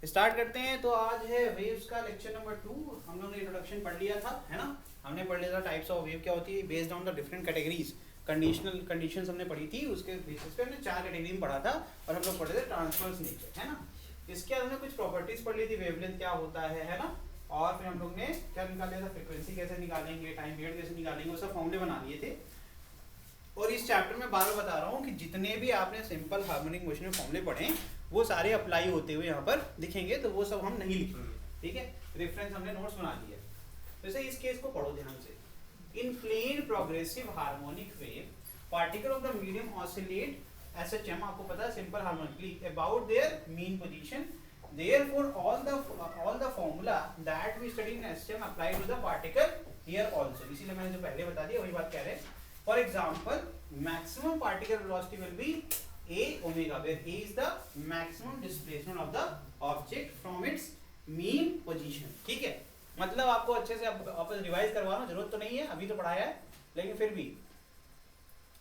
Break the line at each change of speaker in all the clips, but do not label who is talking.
Start करते हैं। तो आज है वेव्स का लेक्चर नंबर 2। हम लोगों ने इंट्रोडक्शन पढ़ लिया था, है ना। हमने पढ़ लिया था टाइप्स ऑफ वेव क्या होती है based on the different categories. Conditional conditions हमने पढ़ी थी, उसके बेसिस पे हमने 4 कैटेगरी में पढ़ा था और हम लोग पढ़े थे ट्रांसवर्स नेचर, है ना। इसके बाद हमने कुछ प्रॉपर्टीज पढ़ ली थी, वेवलेंथ क्या होता है ना। और फिर हम लोग ने क्या निकाल लिया था, फ्रीक्वेंसी कैसे निकालेंगे, टाइम पीरियड कैसे निकालेंगे, वो सब फॉर्मूले बना लिए थे। और इस चैप्टर में बार बार बता रहा हूँ कि जितने भी आपने सिंपल हार्मोनिक मोशन में फॉर्मूले पढ़े वो सारे अप्लाई होते हुए यहाँ पर दिखेंगे, तो वो सब हम नहीं लिखेंगे, ठीक है। रेफरेंस हमने नोट्स बना दिया। वैसे इस केस को पढ़ो ध्यान से। In plane progressive harmonic wave particle of the medium oscillate SHM, आपको पता है simple harmonically about their mean position, therefore all the formula that we study in SHM apply to the particle here also। इसीलिए मैंने जो पहले बता दिया वही बात कह रहे हैं। For example, maximum particle velocity will be a omega, where a is the maximum displacement of the object from its mean position, ठीक है। मतलब आपको अच्छे से वापस रिवाइज करवाना जरूरत तो नहीं है, अभी तो पढ़ाया है, लेकिन फिर भी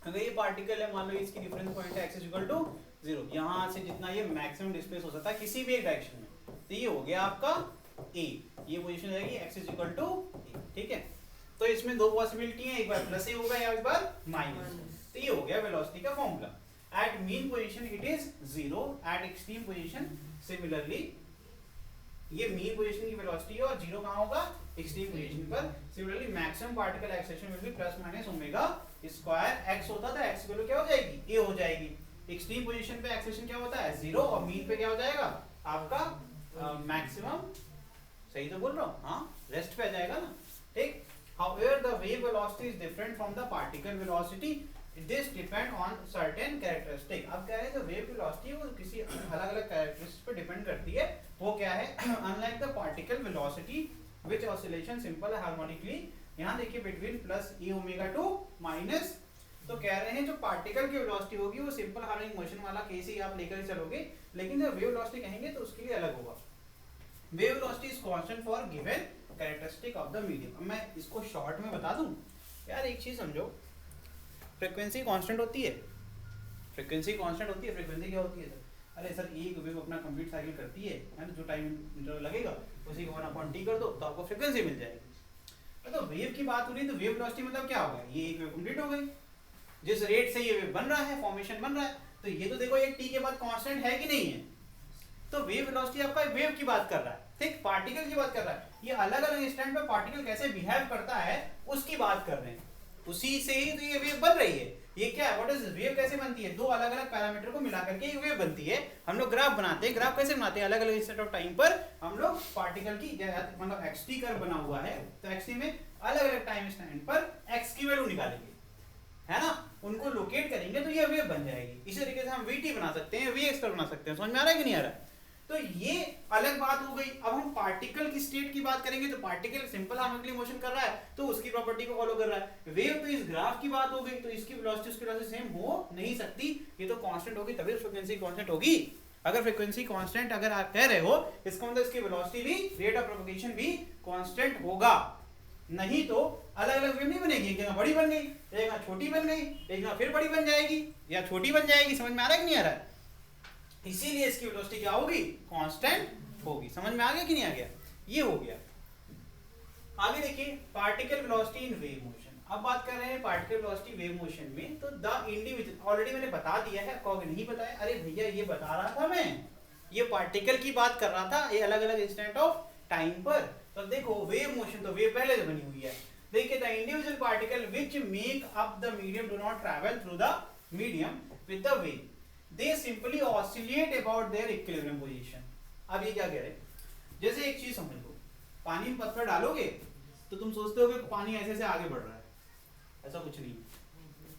अगर ये पार्टिकल है, मान लो इसकी डिफरेंस पॉइंट है x इक्वल टू 0, यहाँ से जितना ये मैक्सिमम डिस्प्लेस हो सकता है किसी भी एक डायरेक्शन में, तो ये हो गया आपका a, ये पोजीशन हो जाएगी x इक्वल टू a, ठीक है। तो इसमें दो पॉसिबिलिटी है, एक बार प्लस ए होगा या एक बार माइनस। तो ये हो गया वेलोसिटी का formula. At mean position it is 0, at extreme position similarly ये मीन पोजीशन की वेलोसिटी है और 0 कहाँ होगा, एक्सट्रीम पोजीशन पर। Similarly maximum particle acceleration will be plus minus omega square. x होता था, x वैल्यू क्या हो जाएगी, a हो जाएगी। एक्सट्रीम पोजीशन पे एक्सेलेरेशन क्या होता है 0 और मीन पे क्या हो जाएगा आपका मैक्सिमम। सही तो बोल रहा हूँ, हाँ, रेस्ट पे आ जाएगा ना, ठीक। However, the wave velocity is different from the particle velocity. This depend on certain characteristic। अब क्या है, जो wave velocity है वो किसी अलग-अलग characteristics पे depend करती है। वो क्या है, unlike the particle velocity which oscillation simple harmonically, यहाँ देखिए between plus e omega to minus। तो कह रहे हैं जो पार्टिकल की वेलोसिटी होगी वो सिंपल हार्मोनिक मोशन वाला केस ही आप लेकर चलोगे, लेकिन जब वेव वेलोसिटी कहेंगे तो उसके लिए अलग होगा। Wave velocity is constant for given characteristic of the medium. अब मैं इसको शॉर्ट में बता दूं यार, एक चीज समझो, फ्रीक्वेंसी कांस्टेंट होती है, फ्रीक्वेंसी कांस्टेंट होती है। फ्रीक्वेंसी क्या होती है सर, अरे सर एक वेव अपना कंप्लीट साइकिल करती है ना, जो टाइम इंटरवल लगेगा उसी को 1/t कर दो तो आपको फ्रीक्वेंसी मिल जाएगी। तो वेव की बात हो रही है तो वेव वेलोसिटी मतलब क्या होगा, ये एक वेव कंप्लीट हो गई, जिस रेट से ये वेव बन रहा है, फॉर्मेशन बन रहा है, तो ये तो देखो एक t के बाद कांस्टेंट है कि नहीं है। तो वेव वेलोसिटी आपका वेव की बात कर रहा है, ठीक, पार्टिकल की बात कर रहा है। ये अलग अलग इंस्टेंट पे पार्टिकल कैसे बिहेव करता है उसकी बात कर रहे हैं, उसी से ही तो ये वेव बन रही है। ये क्या है, व्हाट इज वेव, कैसे बनती है, दो अलग अलग पैरामीटर को मिला करके ये वेव बनती है। हम लोग ग्राफ बनाते हैं, ग्राफ कैसे बनाते हैं, अलग अलग इंस्टेंट ऑफ टाइम पर हम लोग पार्टिकल की मतलब xt कर्व बना हुआ है, तो xt में अलग अलग टाइम इंस्टेंट पर x की वैल्यू निकालेंगे, है ना, उनको लोकेट करेंगे तो ये वेव बन जाएगी। इसी तरीके से हम vt बना सकते हैं, vx कर्व बना सकते हैं। समझ में आ रहा है कि नहीं आ रहा है। तो ये अलग बात हो गई। अब हम पार्टिकल की स्टेट की बात करेंगे तो पार्टिकल सिंपल हार्मोनिकली मोशन कर रहा है तो उसकी प्रॉपर्टी को फॉलो कर रहा है। वेव तो इस ग्राफ की बात हो गई, तो इसकी वेलोसिटी उसकी वेलोसिटी सेम हो नहीं सकती, ये तो कांस्टेंट होगी तभी फ्रीक्वेंसी कांस्टेंट होगी। अगर फ्रीक्वेंसी कांस्टेंट अगर आप कह रहे हो, इसका मतलब इसकी वेलोसिटी भी, रेट ऑफ प्रोपगेशन भी कांस्टेंट होगा, नहीं तो अलग अलग वेव नहीं बनेगी। एक जगह बड़ी बन गई, एक जगह छोटी बन गई, एक जगह फिर बड़ी बन जाएगी या छोटी बन जाएगी। समझ में आ रहा है कि नहीं आ रहा है। इसीलिए इसकी वेलोसिटी क्या होगी, कांस्टेंट होगी। समझ में आ गया कि नहीं आ गया, ये हो गया। आगे देखिए particle velocity in wave motion. अब बात कर रहे हैं पार्टिकल वेलोसिटी वेव मोशन में। तो द इंडिविजुअल, ऑलरेडी मैंने बता दिया है, कहोगे नहीं बताया, अरे भैया ये बता रहा था मैं, ये पार्टिकल की बात कर रहा था, ये अलग अलग इंस्टेंट ऑफ टाइम पर। तो देखो वेव मोशन तो वेव पहले से बनी हुई है। देखिए the individual particle which make up the medium do not travel through the medium with the wave, they simply oscillate about their equilibrium position। अब ये क्या कह रहे हैं, जैसे एक चीज समझ लो, पानी में पत्थर डालोगे तो तुम सोचते हो कि पानी ऐसे से आगे बढ़ रहा है, ऐसा कुछ नहीं,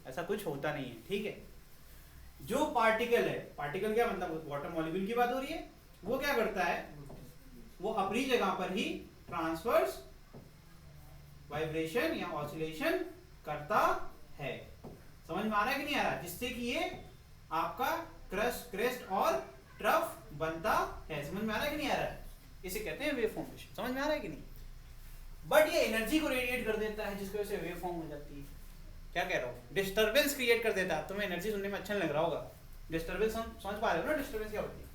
ऐसा कुछ होता नहीं है, ठीक है। जो पार्टिकल है, पार्टिकल क्या मतलब वाटर मॉलिक्यूल की बात हो रही है, वो क्या करता है, वो अपनी जगह पर ही ट्रांसवर्स वाइब्रेशन या ऑसिलेशन करता है। समझ में आ रहा है कि नहीं आ रहा, जिससे कि ये आपका क्रेस्ट और ट्रफ बनता है। समझ में आ रहा है कि नहीं आ रहा है, इसे कहते हैं वेव फॉर्मेशन। समझ में आ रहा है कि नहीं। बट ये एनर्जी को रेडिएट कर देता है जिसकी वजह से वेव फॉर्म हो जाती है। क्या कह रहा हूँ, डिस्टर्बेंस क्रिएट कर देता है। तुम्हें एनर्जी सुनने में अच्छा नहीं लग रहा होगा, डिस्टर्बेंस समझ पा रहे हो ना, डिस्टर्बेंस क्या होती है,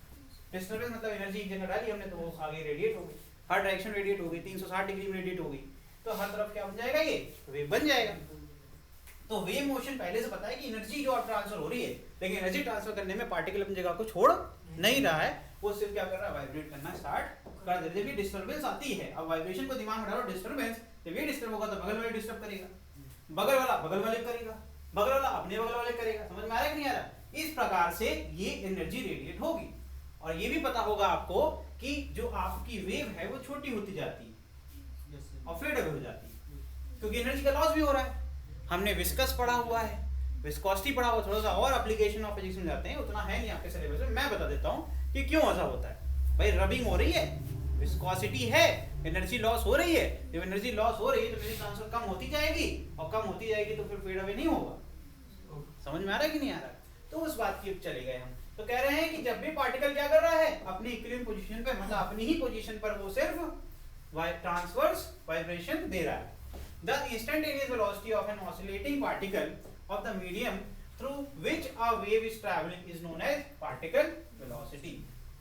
डिस्टर्बेंस मतलब एनर्जी एक जगह डाली हमने तो वो आगे रेडिएट हो गई, हर डायरेक्शन रेडिएट हो गई, 360 डिग्री में रेडिएट हो गई, तो हर तरफ क्या बन जाएगा, ये वेव बन जाएगा। तो वेव मोशन पहले से पता है कि एनर्जी जो ट्रांसफर हो रही है, लेकिन एनर्जी ट्रांसफर करने में पार्टिकल अपनी जगह को छोड़ नहीं रहा है, वो सिर्फ क्या कर रहा है, वाइब्रेट करना स्टार्ट कर दे। जब भी डिस्टर्बेंस आती है, अब वाइब्रेशन को दिमाग में डालो, डिस्टर्बेंस, जब ये डिस्टर्ब होगा तो बगल वाले डिस्टर्ब करेगा, बगल वाला बगल वाले करेगा, बगल वाला अपने बगल वाले करेगा। समझ में आ रहा है कि नहीं आ रहा? इस प्रकार से ये एनर्जी रेडिएट होगी। और ये भी पता होगा आपको कि जो आपकी वेव है वो छोटी होती जाती है और फेड अवे हो जाती है, क्योंकि एनर्जी का लॉस भी हो रहा है। हमने विस्कस पढ़ा हुआ है, विस्कोसिटी पढ़ा हुआ, थोड़ा सा और एप्लीकेशन ऑफ फिजिक्स में जाते हैं, उतना है नहीं आपके सिलेबस में, मैं बता देता हूँ कि क्यों ऐसा होता है। भाई रबिंग हो रही है, विस्कोसिटी है, एनर्जी लॉस हो रही है, जब एनर्जी लॉस हो रही है तो एनर्जी ट्रांसफर कम होती जाएगी, और कम होती जाएगी तो फिर फेड अवे नहीं होगा। समझ में आ रहा है कि नहीं आ रहा? तो उस बात की चले गए हम। तो कह रहे हैं कि जब भी पार्टिकल क्या कर रहा है, अपनी इक्विलिब्रियम पोजीशन पे, मतलब अपनी ही पोजीशन पर वो सिर्फ ट्रांसवर्स वाइब्रेशन दे रहा है। The instantaneous velocity of an oscillating particle of the medium through which a wave is traveling is known as particle velocity.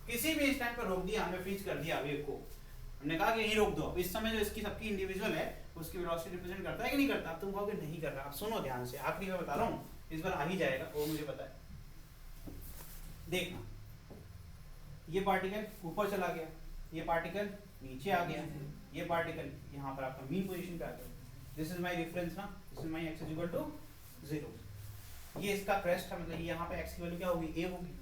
किसी भी इंस्टेंट पर रोक दिया, हमें फ्रीज कर दिया वेव को, हमने कहा कि यहीं रोक दो। इस समय जो इसकी सबकी इंडिविजुअल है उसकी वेलोसिटी रिप्रेजेंट करता है कि नहीं करता? अब तुम कहोगे नहीं कर रहा। अब सुनो ध्यान से, आखिरी में बता रहा हूँ, इस बार आ ही जाएगा, वो मुझे पता है। देखना, ये पार्टिकल ऊपर चला गया, ये पार्टिकल नीचे आ गया, ये पार्टिकल यहाँ पर आपका मीन पोजीशन पे आ गया। दिस इज माई रेफरेंस ना, this is my X is equal to 0। ये इसका क्रेस्ट है, मतलब यहाँ पे x की वैल्यू क्या होगी, a होगी,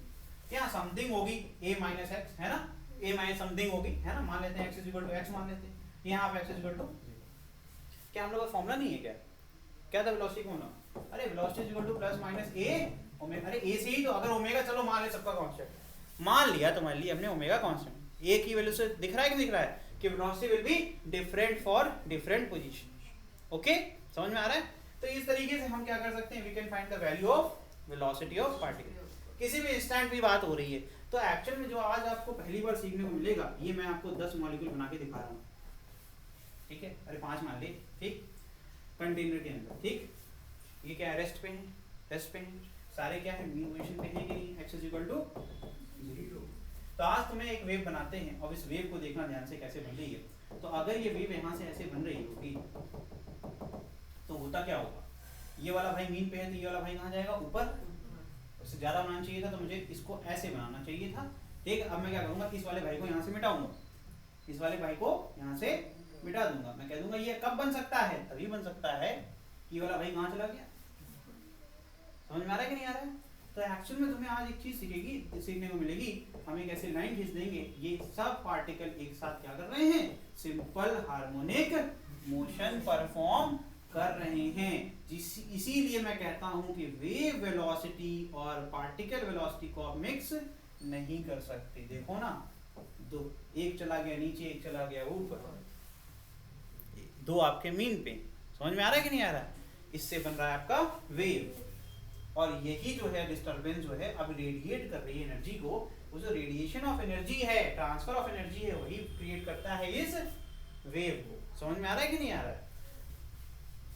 यहाँ समथिंग होगी a माइनस एक्स, है ना, a माइनस समथिंग होगी, है ना, मान लेते हैं x is equal to x मान लेते हैं, यहाँ पे x इज इक्वल टू 0। क्या हम लोग का फॉर्मूला नहीं है क्या? क्या था वेलोसिटी का फॉर्मूला? अरे velocity is equal two plus minus a omega. अरे a से ही तो, अगर ओमेगा चलो मान ले सबका कांस्टेंट मान लिया, तो मान लिया हमने ओमेगा कांस्टेंट, a की वैल्यू से दिख रहा है कि दिख रहा है कि velocity will be different for different position. Okay, समझ में आ रहा है? तो इस तरीके से हम क्या कर सकते हैं, we can find the value of velocity of particle. किसी भी इंस्टेंट भी बात हो रही है, तो एक्चुअल में जो आज आपको पहली बार सीखने को मिलेगा, ये मैं आपको 10 मॉलिक्यूल बना के दिखा रहा हूँ, ठीक है? अरे 5 मान ली, ठीक, कंटेनर के अंदर, ठीक। ये क्या है, रेस्ट पे है, रेस्ट पे है, सारे क्या है, मीन पोजीशन पे है कि नहीं, x इज इक्वल टू 0। तो आज तुम्हें एक वेव बनाते हैं, और इस वेव को देखना ध्यान से कैसे बन रही है। तो अगर ये वेव यहाँ से ऐसे बन रही होगी तो होता क्या होगा, ये वाला भाई मीन पे है तो ये वाला भाई कहाँ जाएगा, ऊपर। उससे ज्यादा बनाना चाहिए था, तो मुझे इसको ऐसे बनाना चाहिए था, ठीक। अब मैं क्या करूँगा, इस वाले भाई को यहाँ से मिटाऊंगा, इस वाले भाई को यहाँ से मिटा दूंगा। मैं कह दूंगा ये कब बन सकता है, तभी बन सकता है ये वाला भाई कहाँ चला गया। समझ में आ रहा है कि नहीं आ रहा है? तो एक्चुअल में तुम्हें आज एक चीज सीखने को मिलेगी, हम एक ऐसे लाइन खींच देंगे, ये सब पार्टिकल एक साथ क्या कर रहे हैं, सिंपल हार्मोनिक मोशन परफॉर्म कर रहे हैं। इसीलिए मैं कहता हूं कि वेव वेलोसिटी और पार्टिकल वेलोसिटी को आप मिक्स नहीं कर सकते। देखो ना, दो, एक चला गया नीचे, एक चला गया ऊपर, दो आपके मीन पे। समझ में आ रहा है कि नहीं आ रहा है? इससे बन रहा है आपका वेव, और यही जो है डिस्टर्बेंस जो है अब रेडिएट कर रही है एनर्जी को, वो जो रेडिएशन ऑफ एनर्जी है, ट्रांसफर ऑफ एनर्जी है, वही क्रिएट करता है इस वेव को। समझ में आ रहा है कि नहीं आ रहा है?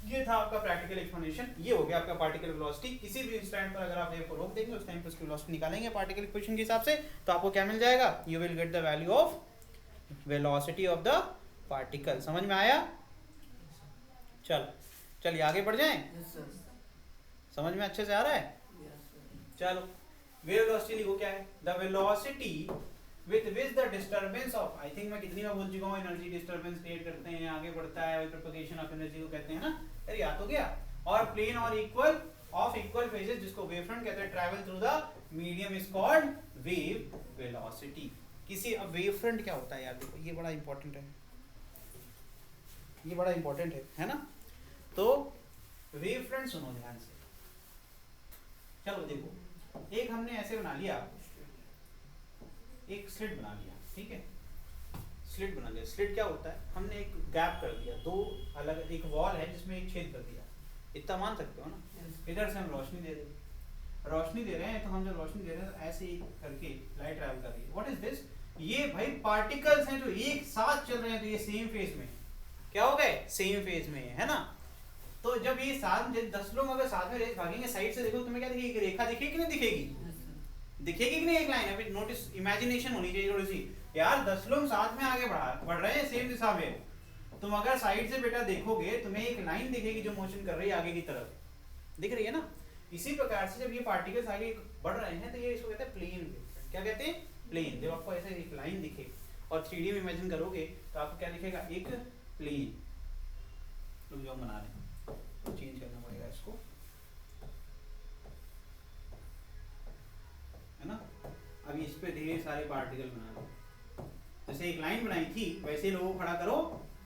ये था आपका प्रैक्टिकल एक्सप्लेनेशन। ये हो गया आपका पार्टिकल वेलोसिटी। किसी भी इंस्टेंट पर अगर आप वेव को रोक देंगे, उस टाइम पर उसकी वेलोसिटी निकालेंगे पार्टिकल इक्वेशन के हिसाब से, तो आपको क्या मिल जाएगा, you will get the value of velocity of the particle. समझ में आया? चलिए आगे बढ़ जाएं। समझ में अच्छे से आ रहा है? चलो, वेव वेलोसिटी लिखो क्या है, the velocity with which the disturbance of, I think मैं कितनी बार बोल चुका हूँ, एनर्जी डिस्टर्बेंस क्रिएट करते हैं, आगे बढ़ता है, प्रोपगेशन ऑफ एनर्जी को कहते हैं ना, अरे याद हो गया। और प्लेन और इक्वल ऑफ इक्वल फेजेस, जिसको वेव फ्रंट कहते हैं, travel through the medium is called wave velocity. किसी, अब वेव फ्रंट क्या होता है यार, देखो ये बड़ा इंपॉर्टेंट है, ये बड़ा इंपॉर्टेंट है ना। तो वेव फ्रंट सुनो ध्यान से, चलो देखो, एक हमने ऐसे बना लिया, एक स्लिट बना लिया, ठीक है, स्लिट बना लिया। स्लिट क्या होता है, हमने एक गैप कर दिया, दो अलग, एक वॉल है जिसमें एक छेद कर दिया, इतना मान सकते हो ना। इधर से हम रोशनी दे रहे हैं, तो हम जब रोशनी दे रहे हैं तो ऐसे ही करके लाइट ट्रैवल कर रही है। व्हाट इज दिस, ये भाई पार्टिकल्स हैं जो एक साथ चल रहे हैं, तो ये सेम फेज में, क्या हो गए, सेम फेज में है ना। तो जब ये साथ, 10 लोग अगर साथ में रेस भागेंगे, साइड से देखो तुम्हें क्या दिखेगी, रेखा दिखेगी कि नहीं दिखेगी, दिखेगी कि नहीं एक लाइन? अभी नोटिस, इमेजिनेशन होनी चाहिए थोड़ी सी यार। 10 लोग साथ में आगे बढ़ रहे हैं सेम दिशा में, तुम अगर साइड से बेटा देखोगे तुम्हें एक लाइन दिखेगी जो मोशन कर रही है आगे की तरफ, दिख रही है ना? इसी प्रकार से जब ये पार्टिकल्स आगे बढ़ रहे हैं तो ये इसको कहते हैं प्लेन वेव। क्या कहते हैं? प्लेन। जब आपको ऐसे एक लाइन दिखे और 3D में इमेजिन करोगे तो आपको क्या दिखेगा? एक प्लेन। लोग जो हम बना रहे हैं तो चेंज करना पड़ेगा इसको, है ना? अभी इस पे ढेर सारे पार्टिकल बना दो, जैसे एक लाइन बनाई थी वैसे लोगों को खड़ा करो,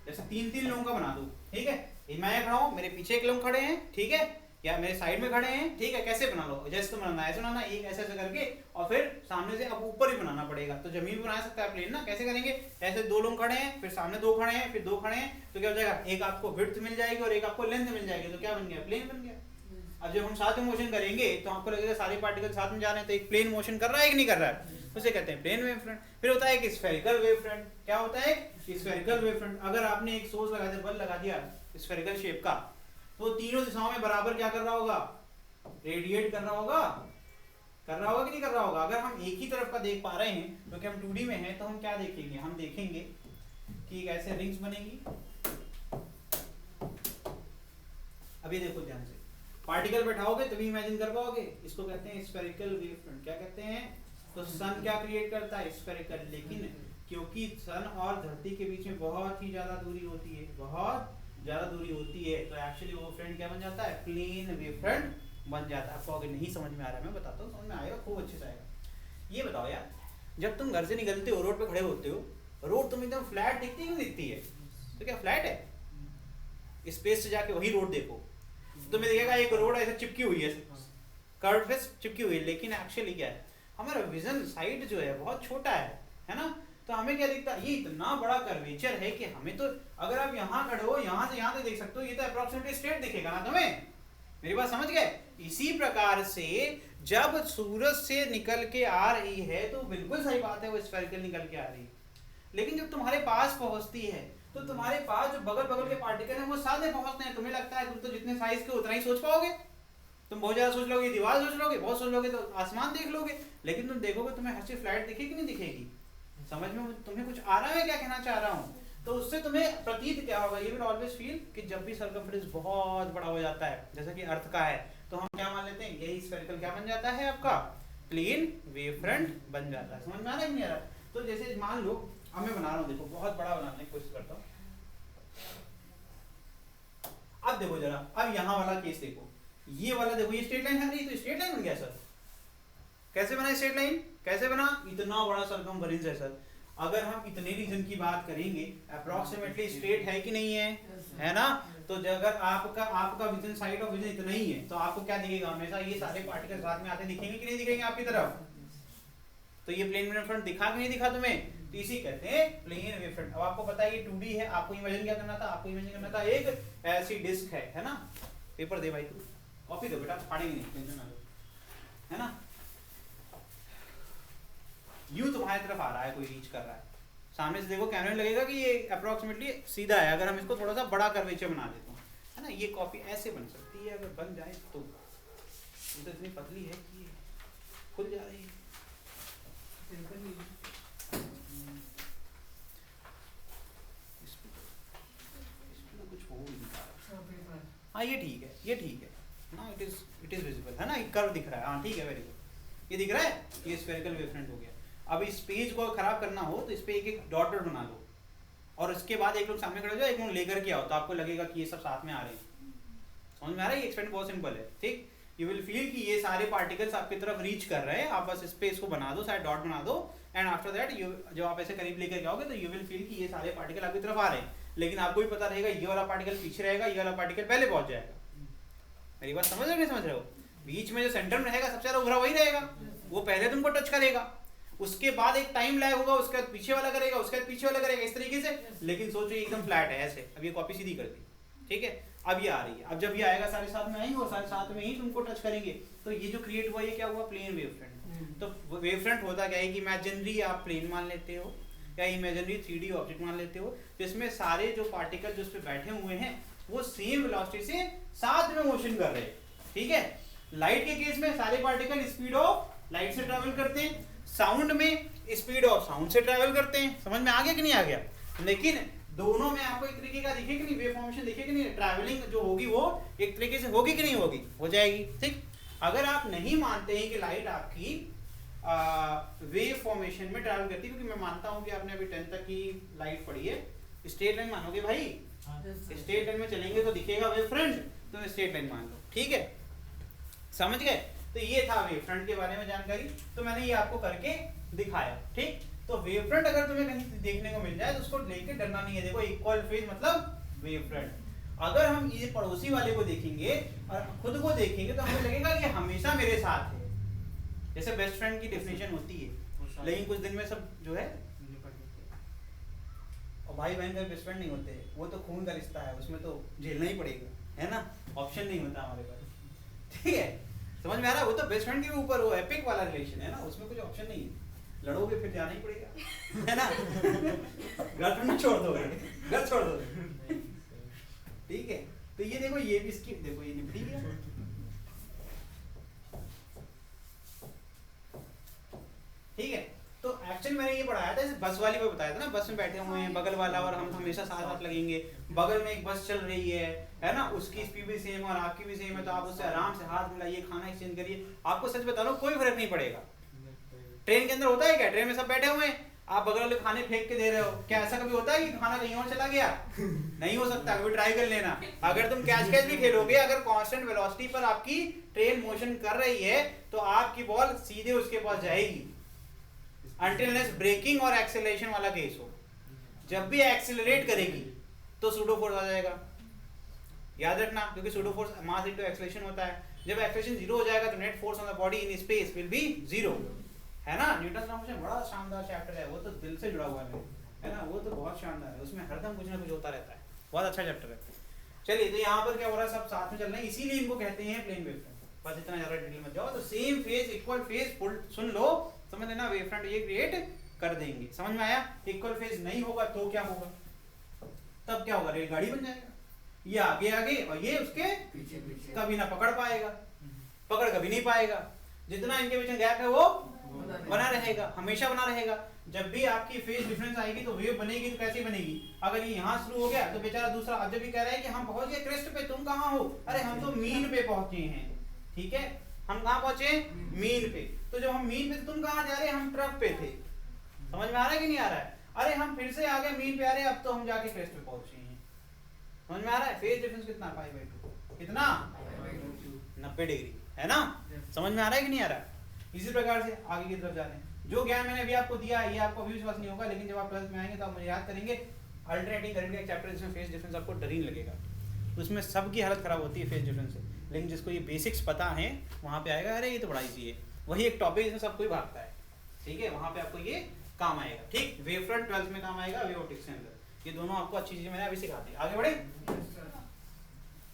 जैसे 3-3 लोगों का बना दो, ठीक है? मैं खड़ा हूँ, मेरे पीछे एक लोग खड़े हैं, ठीक है, या मेरे साइड में खड़े हैं, ठीक है? कैसे बना लो? जैसे तो बनाना है ऐसे बनाना, एक ऐसे ऐसे करके, और फिर सामने से अब ऊपर ही बनाना पड़ेगा। तो जमीन भी बना सकता है प्लेन ना, कैसे करेंगे? ऐसे 2 लोग खड़े हैं, फिर सामने 2 खड़े हैं, फिर 2 खड़े हैं, तो क्या हो जाएगा? एक आपको विड्थ मिल जाएगी और एक आपको लेंथ मिल जाएगी, तो क्या बन गया? प्लेन बन गया। अब जब हम साथ में मोशन करेंगे तो आपको लगेगा सारे पार्टिकल साथ में जा रहे हैं, तो एक प्लेन मोशन कर रहा है कि नहीं कर रहा है? उसे कहते हैं प्लेन वेव फ्रंट। फिर होता है एक स्फेरिकल वेव फ्रंट। क्या होता है? Spherical wave front. अगर आपने एक सोर्स लगा दिया, बल लगा दिया स्फेरिकल शेप का, तो तीनों दिशाओं में बराबर क्या कर रहा होगा? रेडिएट कर रहा होगा। कर रहा होगा कि नहीं कर रहा होगा? अगर हम एक ही तरफ का देख पा रहे हैं क्योंकि हम 2D में हैं, तो हम क्या देखेंगे? हम देखेंगे कि ऐसे रिंग्स बनेगी। अभी देखो ध्यान से, पार्टिकल बैठाओगे तभी इमेजिन कर पाओगे। इसको कहते हैं स्फेरिकल वेव फ्रंट। क्या कहते हैं? तो सन क्या क्रिएट करता है? स्फेरिकल। लेकिन क्योंकि सन और धरती के बीच में बहुत ही ज्यादा दूरी होती है, बहुत ज्यादा दूरी होती है, तो एक्चुअली वो फ्रंट क्या बन जाता है? प्लेन वेव फ्रंट बन जाता है। आपको अगर नहीं समझ में आ रहा है मैं बताता हूँ, समझ में आएगा, खूब अच्छे से आएगा। ये बताओ यार, जब तुम घर से निकलते हो, रोड पे खड़े होते हो, रोड तुम्हें एकदम फ्लैट दिखती है? दिखती है? तो क्या फ्लैट है? स्पेस से जाके वही रोड देखो, तुम्हें दिखेगा एक रोड ऐसे चिपकी हुई है, कर्व पे चिपकी हुई है। लेकिन एक्चुअली क्या है? हमारा विजन साइड जो है बहुत छोटा है ना? तो हमें क्या दिखता है? ये इतना बड़ा कर्वेचर है कि हमें तो, अगर आप यहाँ खड़े हो, यहाँ से यहाँ तक देख सकते हो, ये तो अप्रोक्सीमेटली स्ट्रेट दिखेगा ना तुम्हें। मेरी बात समझ गए? इसी प्रकार से जब सूरज से निकल के आ रही है तो बिल्कुल सही बात है, वो स्फेरिकल निकल के आ रही है। लेकिन जब तुम्हारे पास पहुंचती है तो तुम्हारे पास जो बगल बगल के पार्टिकल हैं वो साथ में पहुंचते हैं। तुम्हें लगता है तुम तो जितने साइज के उतना ही सोच पाओगे। तुम बहुत ज्यादा सोच लोगे, दीवार सोच लोगे, बहुत सोच लोगे तो आसमान देख लोगे, लेकिन तुम देखोगे तुम्हें हर चीज फ्लैट दिखेगी नहीं दिखेगी? समझ में तुम्हें कुछ आ रहा है क्या कहना चाह रहा हूँ? तो उससे तुम्हें प्रतीत क्या होगा? यू विल ऑलवेज फील कि जब भी सर्कमफ्रेंस बहुत बड़ा हो जाता है, जैसा कि अर्थ का है, तो हम क्या मान लेते हैं? यही स्फेरिकल क्या बन जाता है? आपका प्लेन वेव फ्रंट बन जाता है। समझ में आ रहा है नहीं आ रहा? तो जैसे मान लो अब मैं बना रहा हूँ, देखो बहुत बड़ा बनाने की कोशिश करता हूँ। अब देखो जरा, अब यहाँ वाला केस देखो, ये वाला देखो, ये स्ट्रेट लाइन है रही, तो स्ट्रेट लाइन बन गया सर। कैसे बना स्ट्रेट लाइन? कैसे बना? इतना बड़ा सर्कमफरेंस है सर। अगर हम इतने रीजन की बात करेंगे, अप्रोक्सीमेटली स्ट्रेट है कि नहीं है? है ना? तो अगर आपका विजन, साइड ऑफ विजन इतना ही है, तो आपको क्या दिखेगा? हमेशा ये सारे पार्टिकल्स साथ में आते दिखेंगे कि नहीं दिखेंगे आपकी तरफ? तो ये प्लेन वेव फ्रंट दिखा कि नहीं दिखा तुम्हें? तो इसी कहते हैं प्लेन वेव फ्रंट। अब आपको पता है ये 2D है, आपको इमेजिन क्या करना था? आपको इमेजिन करना था एक ऐसी डिस्क है ना? पेपर दे भाई, तू कॉपी दो बेटा, फाड़ेंगे नहीं, टेंशन ना लो, है ना? यूं तुम्हारी तरफ आ रहा है, कोई रीच कर रहा है, सामने से देखो कैमरे में लगेगा कि ये अप्रोक्सीमेटली सीधा है। अगर हम इसको थोड़ा सा बड़ा कर्वेचर बना देते हैं, है ना? ये कॉपी ऐसे बन सकती है, अगर बन जाए तो। ये तो इतनी पतली है कि खुल जा रही है। कुछ हो नहीं पा रहा। हाँ ये ठीक है, ये ठीक है ना, इट इज विजिबल, है ना? ये कर्व दिख रहा है, हाँ ठीक है, वेरी गुड। ये दिख रहा है, ये स्फेरिकल वेव फ्रंट हो गया। अब इस पेज को खराब करना हो तो इस पे एक एक डॉट डॉट बना लो, और उसके बाद एक लोग सामने खड़े हो जाओ, एक लोग लेकर के आओ, तो आपको लगेगा कि ये सब साथ में आ रहे हैं। समझ में आ रहा है? ये एक्सपेरिमेंट बहुत सिंपल है, ठीक? यू विल फील कि ये सारे पार्टिकल्स आपकी तरफ रीच कर रहे हैं। आप बस इस पे इसको बना दो, सारे डॉट बना दो, एंड आफ्टर दैट यू, जब आप ऐसे करीब लेकर आओगे तो यू विल फील कि ये सारे पार्टिकल आपकी तरफ आ रहे हैं। लेकिन आपको भी पता रहेगा ये वाला पार्टिकल पीछे रहेगा, ये वाला पार्टिकल पहले पहुंच जाएगा। मेरी बात समझ रहे हो? नहीं समझ रहे हो? बीच में जो सेंटर में रहेगा सबसे ज्यादा उभरा वही रहेगा, वो पहले तुमको टच करेगा, उसके बाद एक टाइम लैग होगा, उसके बाद पीछे वाला करेगा, उसके बाद पीछे वाला करेगा, इस तरीके से। लेकिन सोचो एकदम फ्लैट है ऐसे। अब ये कॉपी सीधी कर दी, ठीक है? अब ये आ रही है, अब जब ये आएगा सारे साथ में आएंगे और सारे साथ में ही तुमको टच करेंगे, तो ये जो क्रिएट हुआ ये क्या हुआ? Plane wave front. तो वेव फ्रंट होता क्या है कि इमेजिनरी आप प्लेन मान लेते हो या इमेजिनरी 3D ऑब्जेक्ट मान लेते हो, जिसमें सारे जो पार्टिकल जो उस पर बैठे हुए हैं वो सेम वेलोसिटी से साथ में मोशन कर रहे हैं, ठीक है? लाइट के केस में सारे पार्टिकल स्पीड ऑफ लाइट से ट्रैवल करते हैं, साउंड में स्पीड ऑफ साउंड से ट्रैवल करते हैं। समझ में आ गया कि नहीं आ गया? लेकिन दोनों में आपको एक तरीके का दिखे कि नहीं, वेव फॉर्मेशन दिखे कि नहीं, ट्रैवलिंग जो होगी वो एक तरीके से होगी कि नहीं होगी, हो जाएगी। ठीक, अगर आप नहीं मानते हैं कि लाइट आपकी वेव फॉर्मेशन में ट्रैवल करती है, क्योंकि मैं मानता हूं कि आपने अभी 10 तक की लाइट पढ़ी है, स्ट्रेट लाइन मानोगे भाई? स्ट्रेट लाइन में चलेंगे तो दिखेगा वेव फ्रंट, तो स्ट्रेट लाइन मान लो। ठीक है, समझ गए? तो ये था वेव फ्रंट के बारे में जानकारी, तो मैंने ये आपको करके दिखाया। ठीक, तो वेव फ्रंट अगर तुम्हें कहीं देखने को मिल जाए तो उसको लेके डरना नहीं है। देखो इक्वल फेज मतलब वेव फ्रंट। अगर हम ये पड़ोसी वाले को देखेंगे और खुद को देखेंगे तो हमें लगेगा ये हमेशा मेरे साथ है, जैसे बेस्ट फ्रेंड की डेफिनेशन होती है, लेकिन कुछ दिन में सब जो है, और भाई बहन का बेस्ट फ्रेंड नहीं होते, वो तो खून का रिश्ता है, उसमें तो झेलना ही पड़ेगा, है ना, ऑप्शन नहीं होता हमारे पास। ठीक है, समझ में आ रहा है? वो तो बेस्ट फ्रेंड के ऊपर वो एपिक वाला रिलेशन है ना, उसमें कुछ ऑप्शन नहीं है, लड़ोगे फिर जाना ही पड़ेगा, है ना, घर नहीं छोड़ दोगे, घर छोड़ दोगे। ठीक है, तो ये देखो, ये भी स्किप देखो, ये निपटी गया। ठीक है, तो एक्चुअली मैंने ये पढ़ाया था, बस वाली पे बताया था ना, बस में बैठे हुए हैं बगल वाला और हम हमेशा साथ साथ लगेंगे, बगल में एक बस चल रही है ना, उसकी स्पीड भी सेम और आपकी भी सेम है, तो आप उससे आराम से हाथ मिलाइए, खाना एक्सचेंज करिए, आपको सच बता रहा हूं कोई फर्क नहीं पड़ेगा। ट्रेन के अंदर होता है क्या? ट्रेन में सब बैठे हुए हैं, आप बगल वाले खाने फेंक के दे रहे हो, क्या ऐसा कभी होता है कि खाना कहीं और चला गया? नहीं हो सकता, कभी ट्राई कर लेना। अगर तुम कैच कैच भी खेलोगे, अगर कांस्टेंट वेलोसिटी पर आपकी ट्रेन मोशन कर रही है तो आपकी बॉल सीधे उसके पास जाएगी, अनटिल अनलेस ब्रेकिंग और एक्सेलरेशन वाला केस हो। जब भी एक्सेलरेट करेगी तो सूडो फोर्स आ जाएगा, याद रखना, क्योंकि pseudo force mass into acceleration होता है। जब एक्सेलरेशन जीरो हो जाएगा तो net force on the body in space will be zero, है ना। न्यूटन का फंक्शन बड़ा शानदार चैप्टर है, वो तो दिल से जुड़ा हुआ है ना, वो तो बहुत शानदार है, उसमें हरदम कुछ ना कुछ होता रहता है, बहुत अच्छा चैप्टर है। चलिए, तो यहाँ पर क्या हो रहा है, सब साथ में चल रहे हैं, इसीलिए इनको कहते हैं प्लेन वेव फ्रंट। बस इतना ज्यादा डिटेल मत जाओ। तो सेम फेज इक्वल फेज सुन लो, समझ लेना, वेव फ्रंट ये क्रिएट कर देंगे। समझ में आया? इक्वल फेज नहीं होगा तो क्या होगा? तब क्या होगा? रेलगाड़ी बन जाएगा, ये आगे आगे और ये उसके पीछे पीछे, कभी ना पकड़ पाएगा, पकड़ कभी नहीं पाएगा। जितना इनके बीच में गैप है वो बना रहेगा, हमेशा बना रहेगा। जब भी आपकी फेज डिफरेंस आएगी तो वेव बनेगी, तो कैसी बनेगी? अगर ये यहाँ शुरू हो गया तो बेचारा दूसरा अब जब भी कह रहा है कि हम पहुंच गए क्रेस्ट पे, तुम कहाँ हो? अरे हम तो मीन पे पहुंचे हैं। ठीक है, हम कहाँ पहुंचे? मीन पे। तो जब हम मीन पे, तुम कहाँ जा रहे? हम ट्रक पे थे। समझ में आ रहा है कि नहीं आ रहा है? अरे हम फिर से आगे मीन पे आ रहे हैं, अब तो हम जाके क्रेस्ट पे पहुंचे हैं। समझ में आ रहा है? फेज डिफरेंस कितना? π/2। कितना? 90 डिग्री, है ना। समझ में आ रहा है कि नहीं आ रहा है? इसी प्रकार से आगे की तरफ जाते हैं। जो ज्ञान मैंने अभी आपको दिया ये आपको अभी विश्वास नहीं होगा, लेकिन जब आप 12th में आएंगे तो आप मुझे याद करेंगे। अल्टरनेटिंग करंट का एक चैप्टर जिसमें फेज डिफरेंस आपको डर ही लगेगा, उसमें सबकी हालत खराब होती है फेज डिफरेंस से, लेकिन जिसको ये बेसिक्स पता है वहाँ पे आएगा, अरे ये तो बड़ा ईजी है। वही एक टॉपिक जिसमें सब कोई भागता है, ठीक है, वहाँ पे आपको ये काम आएगा। ठीक, वेव फ्रंट 12th में काम आएगा, वेव ऑप्टिक्स के अंदर। ये दोनों आपको अच्छी चीजें मैंने अभी सिखा दी। आगे बढ़े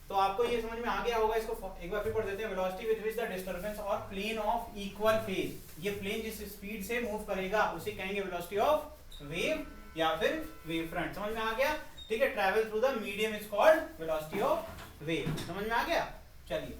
तो आपको ये समझ में आ गया होगा। इसको एक बार फिर पढ़ देते हैं। Velocity with which the disturbance और प्लेन ऑफ इक्वल फेज, ये प्लेन जिस स्पीड से मूव करेगा उसे कहेंगे वेलोसिटी ऑफ वेव या फिर वेव फ्रंट। समझ में आ गया? ठीक है, travel through the medium is called velocity of wave. समझ में आ गया? चलिए,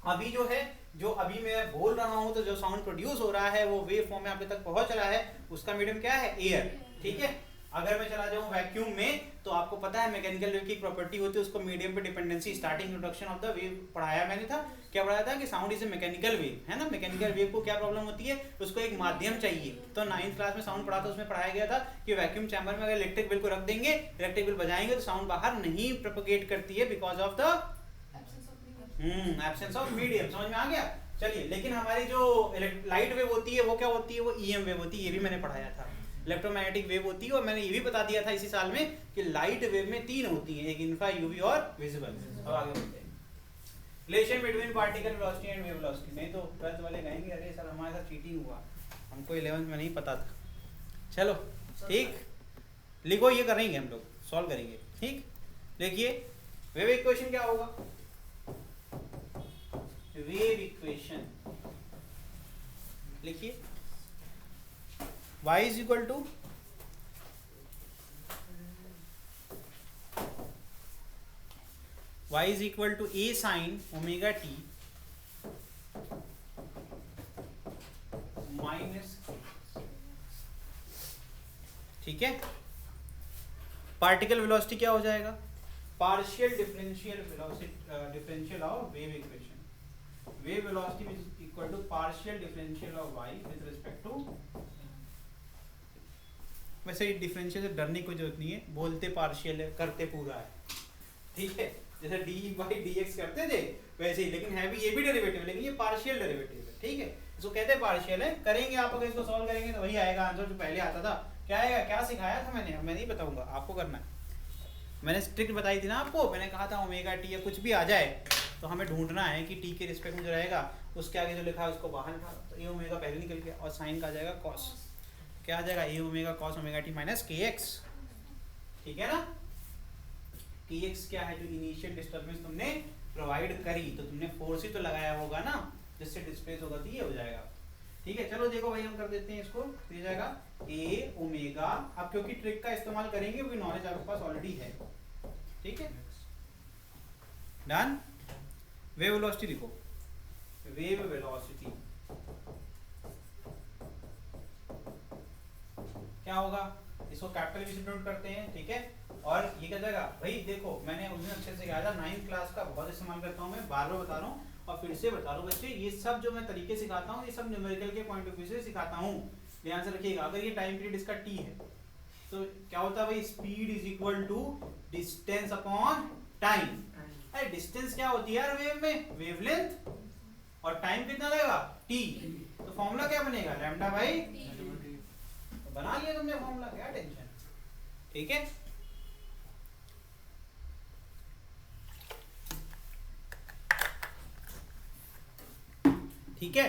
अभी जो है, जो अभी मैं बोल रहा हूं, तो जो साउंड प्रोड्यूस हो रहा है वो वेव फॉर्म में आप तक पहुंच रहा है, उसका मीडियम क्या है? एयर। ठीक है, अगर मैं चला जाऊं वैक्यूम में तो आपको पता है मैकेनिकल वेव की प्रॉपर्टी होती है, उसको मीडियम पे dependency, starting introduction of the wave पढ़ाया मैंने था। क्या पढ़ाया था? कि sound is a mechanical wave, है ना। मैकेनिकल वेव को क्या प्रॉब्लम होती है? उसको एक माध्यम चाहिए। तो 9th क्लास में साउंड पढ़ा था, उसमें पढ़ाया गया था कि वैक्यूम चैम्बर में अगर इलेक्ट्रिक बिल को रख देंगे, इलेक्ट्रिक बिल बजाएंगे तो साउंड बाहर नहीं प्रोपेगेट करती है because of the absence of medium. समझ में आ गया? चलिए, लेकिन हमारी जो लाइट वेव होती है वो क्या होती है? वो ईएम वेव होती है, ये भी मैंने पढ़ाया था। इलेक्ट्रोमैग्नेटिक वेव होती है, और मैंने ये भी बता दिया था इसी साल में कि लाइट वेव में 3 होती हैं, एक इन्फ्रा, यूवी और विजिबल। अब आगे बढ़ते हैं। Relation between particle velocity and wave velocity. नहीं तो 12th वाले कहेंगे अरे सर हमारे साथ चीटिंग हुआ, हमको 11th में नहीं पता था। चलो ठीक, लिखो, ये करेंगे हम लोग, सॉल्व करेंगे। ठीक, देखिए वेव इक्वेशन क्या होगा? वेव इक्वेशन लिखिए, y is equal to a sin omega t ठीक है। पार्टिकल वेलोसिटी क्या हो जाएगा, partial differential velocity differential of wave equation, wave velocity is equal to partial differential of y with respect to, वैसे differential से डरने की जरूरत नहीं है, बोलते पार्शियल है करते पूरा है, ठीक है, जैसे डी बाई डी एक्स करते थे वैसे ही, लेकिन है भी ये भी डेरिवेटिव है, लेकिन ये पार्शियल डेरिवेटिव है, ठीक है, इसको कहते हैं पार्शियल है। करेंगे आप अगर इसको सॉल्व करेंगे तो वही आएगा आंसर जो पहले आता था। क्या आएगा, क्या सिखाया था मैंने, मैं नहीं बताऊंगा, आपको करना है। मैंने स्ट्रिक्ट बताई थी ना आपको, मैंने कहा था ओमेगा टी या कुछ भी आ जाए तो हमें ढूंढना है कि टी के रिस्पेक्ट में जो रहेगा उसके आगे जो लिखा है उसको बाहर निकालो, तो ए ओमेगा पहले निकल गया और साइन का आ जाएगा कॉस, क्या आ जाएगा a omega cos omega t minus k x, ठीक है ना। के एक्स क्या है, जो इनिशियल डिस्टर्बेंस तुमने प्रोवाइड करी तो तुमने फोर्स ही तो लगाया होगा ना जिससे डिस्प्लेस होगा, तो ये हो जाएगा, ठीक है। चलो देखो भाई हम कर देते हैं इसको, तो ये जाएगा ए ओमेगा, अब क्योंकि ट्रिक का इस्तेमाल करेंगे वो नॉलेज आपके पास ऑलरेडी है, ठीक है, डन। वेव वेलोसिटी लिखो, वेव वेलोसिटी क्या होगा, इसको कैपिटल वी से डिनोट करते हैं, ठीक है। और ये क्या जाएगा भाई, देखो मैंने उस दिन अच्छे से कहा था 9th क्लास का बहुत इस्तेमाल करता हूँ मैं, बार बार बता रहा हूँ और फिर से बता रहा हूँ बच्चे, ये सब जो मैं तरीके सिखाता हूँ ये सब न्यूमेरिकल के पॉइंट ऑफ व्यू से सिखाता हूँ, ध्यान से रखिएगा। अगर ये टाइम पीरियड इसका टी है तो क्या होता है भाई, speed is equal to distance upon time. अरे डिस्टेंस क्या होती है यार वेव में, वेवलेंथ, और टाइम कितना लगेगा टी, तो फॉर्मूला क्या बनेगा लैम्डा बाई, बना लिया तुमने फॉर्मूला, क्या टेंशन, ठीक है। ठीक है,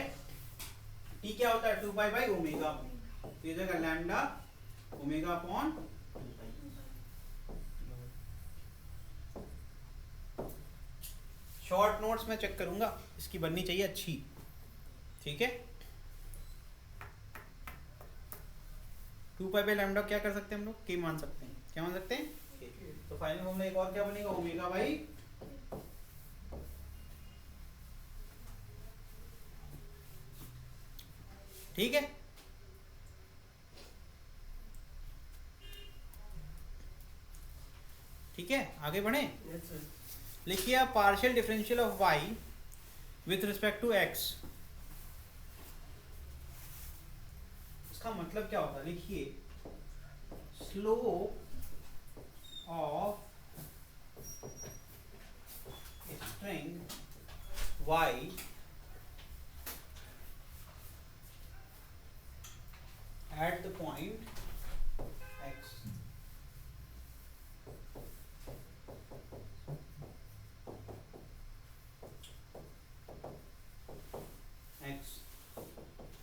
टी क्या होता है 2 पाई बाई ओमेगा, तो ये जगह लैम्डा ओमेगा अपॉन 2 पाई। शॉर्ट नोट्स में चेक करूंगा, इसकी बननी चाहिए अच्छी, ठीक है। 2 पाई बाई लैम्डा क्या कर सकते हैं हम लोग, के मान सकते हैं, क्या मान सकते हैं, तो फाइनल फॉर्मूला एक और क्या बनेगा, ओमेगा बाई, ठीक है। ठीक है आगे बढ़े, लिखिए partial differential of y with respect to x, इसका मतलब क्या होता है, लिखिए slope of string y at the point x,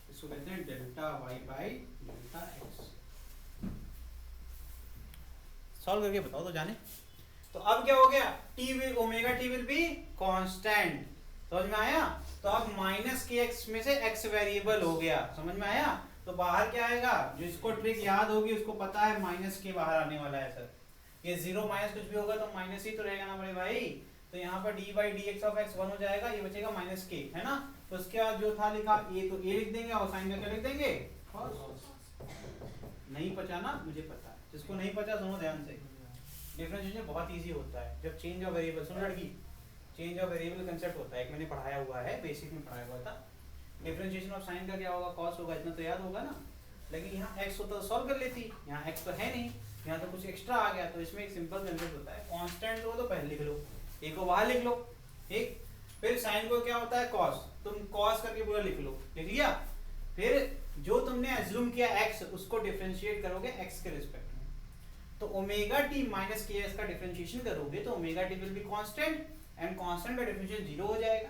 इसको कहते हैं delta y by delta x। Solve करके बताओ तो जाने। तो अब क्या हो गया, t will omega T will be constant, समझ में आया। तो अब माइनस के एक्स में से x वेरिएबल हो गया, समझ में आया। तो बाहर क्या आएगा, जिसको ट्रिक याद होगी उसको पता है माइनस के बाहर आने वाला है सर, ये जीरो माइनस कुछ भी होगा तो माइनस ही तो रहेगा ना बड़े भाई। तो यहाँ पर D by D x of x 1 हो जाएगा, ये बचेगा माइनस के, है ना। तो उसके बाद जो था लिखा ए, तो ए लिख देंगे और साइन करके लिख देंगे। नहीं पचाना मुझे पता है, जिसको नहीं पचा सुनो ध्यान से, डिफरेंशिएशन बहुत इजी होता है जब चेंज ऑफ वेरिएबल, सुनो लड़की, चेंज ऑफ वेरिएबल कंसेप्ट होता है, एक मैंने पढ़ाया हुआ है, बेसिक में पढ़ाया हुआ था। डिफरेंशिएशन ऑफ साइन का क्या होगा, कॉस होगा, इतना तो याद होगा ना। लेकिन यहाँ x होता तो सॉल्व कर लेती, यहाँ x तो है नहीं, यहाँ तो कुछ एक्स्ट्रा आ गया। तो इसमें एक सिंपल कंसेप्ट होता है, कांस्टेंट हो तो पहले लिख लो, a को बाहर लिख लो, ठीक। फिर साइन को क्या होता है कॉस, तुम कॉस करके पूरा लिख लो, लिख लिया। फिर जो तुमने एज्यूम किया x, उसको डिफरेंशिएट करोगे x के रिस्पेक्ट में। तो ओमेगा टी माइनस के एस का डिफरेंशिएशन करोगे तो omega T will be constant, and constant का डिफरेंशिएशन 0 हो जाएगा।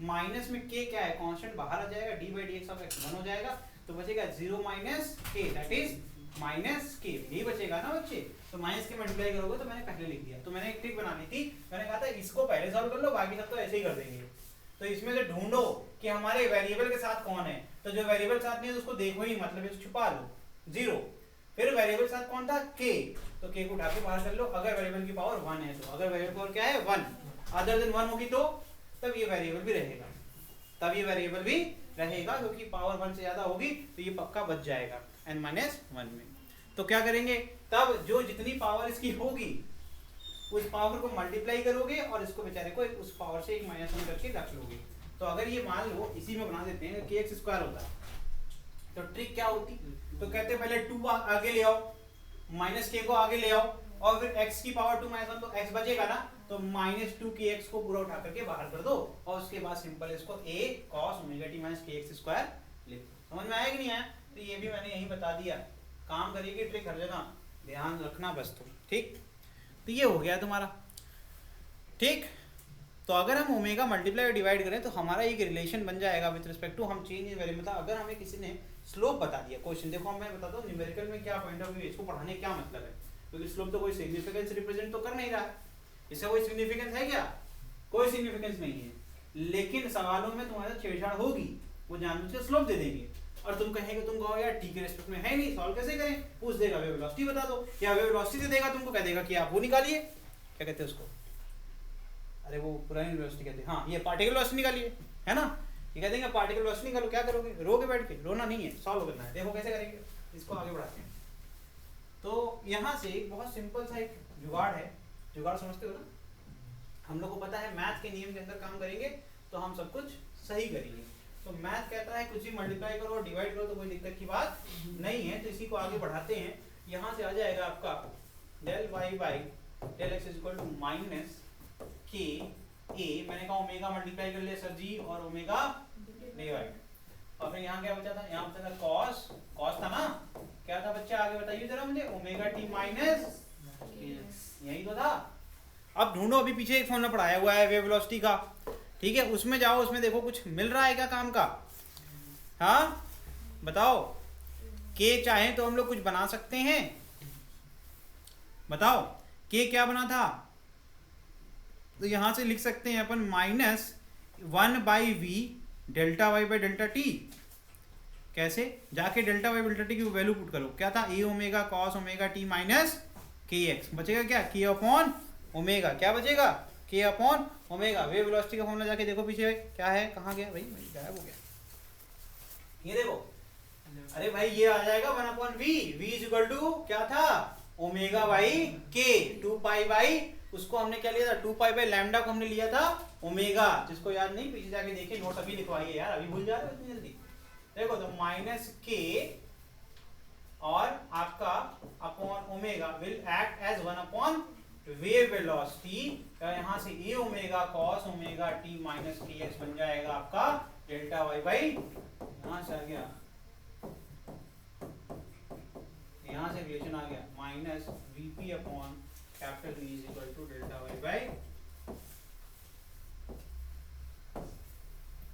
माइनस में k क्या है, कांस्टेंट बाहर आ जाएगा, D by D x of x 1 हो जाएगा। तो बचेगा 0 माइनस के, दैट इज माइनस के, यही बचेगा ना बच्चे। तो माइनस के मल्टीप्लाई करोगे तो मैंने पहले लिख दिया। तो मैंने एक ट्रिक बना ली थी, मैंने कहा था इसको पहले सॉल्व कर लो, बाकी सब तो ऐसे ही कर देंगे। तो इसमें से ढूंढो कि हमारे वेरिएबल के साथ कौन है, तो जो वेरिएबल साथ नहीं है तो उसको देखो ही, मतलब इसको छुपा लो 0। फिर वेरिएबल साथ कौन था, k, तो k को उठा के बाहर कर लो, अगर वेरिएबल की पावर 1 है तो। अगर वेरिएबल पावर क्या है 1, अदर देन 1 होगी तो तब ये वेरिएबल भी रहेगा, तब ये वेरिएबल भी रहेगा, क्योंकि पावर 1 से ज्यादा होगी तो ये पक्का बच जाएगा n-1 में। तो क्या करेंगे, तब जो जितनी पावर इसकी होगी उस पावर को मल्टीप्लाई करोगे और इसको बेचारे को उस पावर से एक माइनस वन करके रख लोगे। तो अगर ये मान लो इसी में बना देते हैं कि एक्स स्क्वायर होता है, तो ट्रिक क्या होती, तो कहते हैं पहले 2 आगे ले आओ, माइनस के को आगे ले आओ और फिर x की पावर 2 माइनस 1, तो x बचेगा ना, तो माइनस 2 के x को पूरा उठा करके बाहर कर दो और उसके बाद सिंपल इसको a cos omega t minus k x square लिख दो। समझ में आया कि नहीं आया? तो ये भी मैंने यही बता दिया, काम करेगी ट्रिक हर जगह, ध्यान रखना बस तुम, ठीक। तो ये हो गया तुम्हारा, ठीक। तो अगर हम ओमेगा मल्टीप्लाई और डिवाइड करें तो हमारा एक रिलेशन बन जाएगा विद रिस्पेक्ट टू हम चेंज इन वेरिएबल। मतलब अगर हमें किसी ने स्लोप बता दिया, क्वेश्चन देखो मैं बताता हूँ न्यूमेरिकल में क्या पॉइंट ऑफ व्यू, इसको पढ़ाने क्या मतलब है, क्योंकि स्लोप तो कोई सिग्निफिकेंस रिप्रेजेंट तो कर नहीं रहा है, इसका कोई सिग्निफिकेंस है क्या, कोई सिग्निफिकेंस नहीं है, लेकिन सवालों में तुम्हारे साथ छेड़छाड़ होगी, वो जानबूझ के स्लोप दे देंगे और तुम कहेंगे, तुम कहोगे यार टी के रेस्पेक्ट में है नहीं, सॉल्व कैसे करें, पूछ देगा वेव वेलोसिटी बता दो, या वेव वेलोसिटी दे देगा तुमको, कह देगा कि आप वो निकालिए, क्या कहते हैं उसको, अरे वो पुरानी वेलोसिटी कहते हैं, हाँ ये पार्टिकल वेलोसिटी निकालिए, है ना, ये कह देंगे पार्टिकल वेलोसिटी निकालो, क्या करोगे, रोगे बैठ के, रोना नहीं है, सॉल्व करना है, देखो कैसे करेंगे, इसको आगे बढ़ाते हैं। तो यहाँ से एक बहुत सिंपल सा एक जुगाड़ है, जुगाड़ समझते हो ना, हम लोग को पता है मैथ के नियम के अंदर काम करेंगे तो हम सब कुछ सही करेंगे। तो मैथ कहता है कुछ भी मल्टीप्लाई करो और डिवाइड करो तो कोई दिक्कत की बात नहीं है, तो इसी को आगे बढ़ाते हैं। यहाँ से आ जाएगा आपका del Y by del X equal to minus K A, मैंने कहा ओमेगा मल्टीप्लाई कर लिया सर जी और ओमेगा डिवाइड, और फिर यहाँ क्या बचा था, यहाँ बचा था कॉस, कॉस था ना, क्या था बच्चा आगे बताइए जरा मुझे, ओमेगा टी माइनस, यही तो था। अब ढूंढो, अभी पीछे एक फॉर्मूला पढ़ाया हुआ है वेव वेलोसिटी का, ठीक है, उसमें जाओ, उसमें देखो कुछ मिल रहा है क्या काम का, हाँ बताओ, के चाहे तो हम लोग कुछ बना सकते हैं, बताओ के क्या बना था, तो यहां से लिख सकते हैं अपन minus 1/v delta Y by delta t, कैसे, जाके डेल्टा वाई डेल्टा टी की वैल्यू पुट करो, क्या था, a omega cos omega t minus k x, बचेगा क्या, के अपॉन ओमेगा, क्या बचेगा, k upon omega. Wave velocity का फॉर्मूला जाके देखो पीछे क्या है, कहाँ गया भाई, गायब हो गया, ये देखो, अरे भाई ये आ जाएगा 1/v, v is equal to क्या था, ओमेगा बाई के, 2 पाई बाई, उसको हमने क्या लिया था, 2 पाई बाई लैम्डा को हमने लिया था ओमेगा, जिसको याद नहीं पीछे जाके देखिए, नोट अभी लिखवाइए यार, अभी भूल जा रहे हो इतनी जल्दी। देखो तो माइनस के और आपका upon omega will act as 1 wave velocity, यहाँ से a omega cos omega t minus k x बन जाएगा आपका डेल्टा वाई बाई, यहाँ से आ गया, यहाँ से रिलेशन आ गया minus VP upon capital V is equal to delta Y by,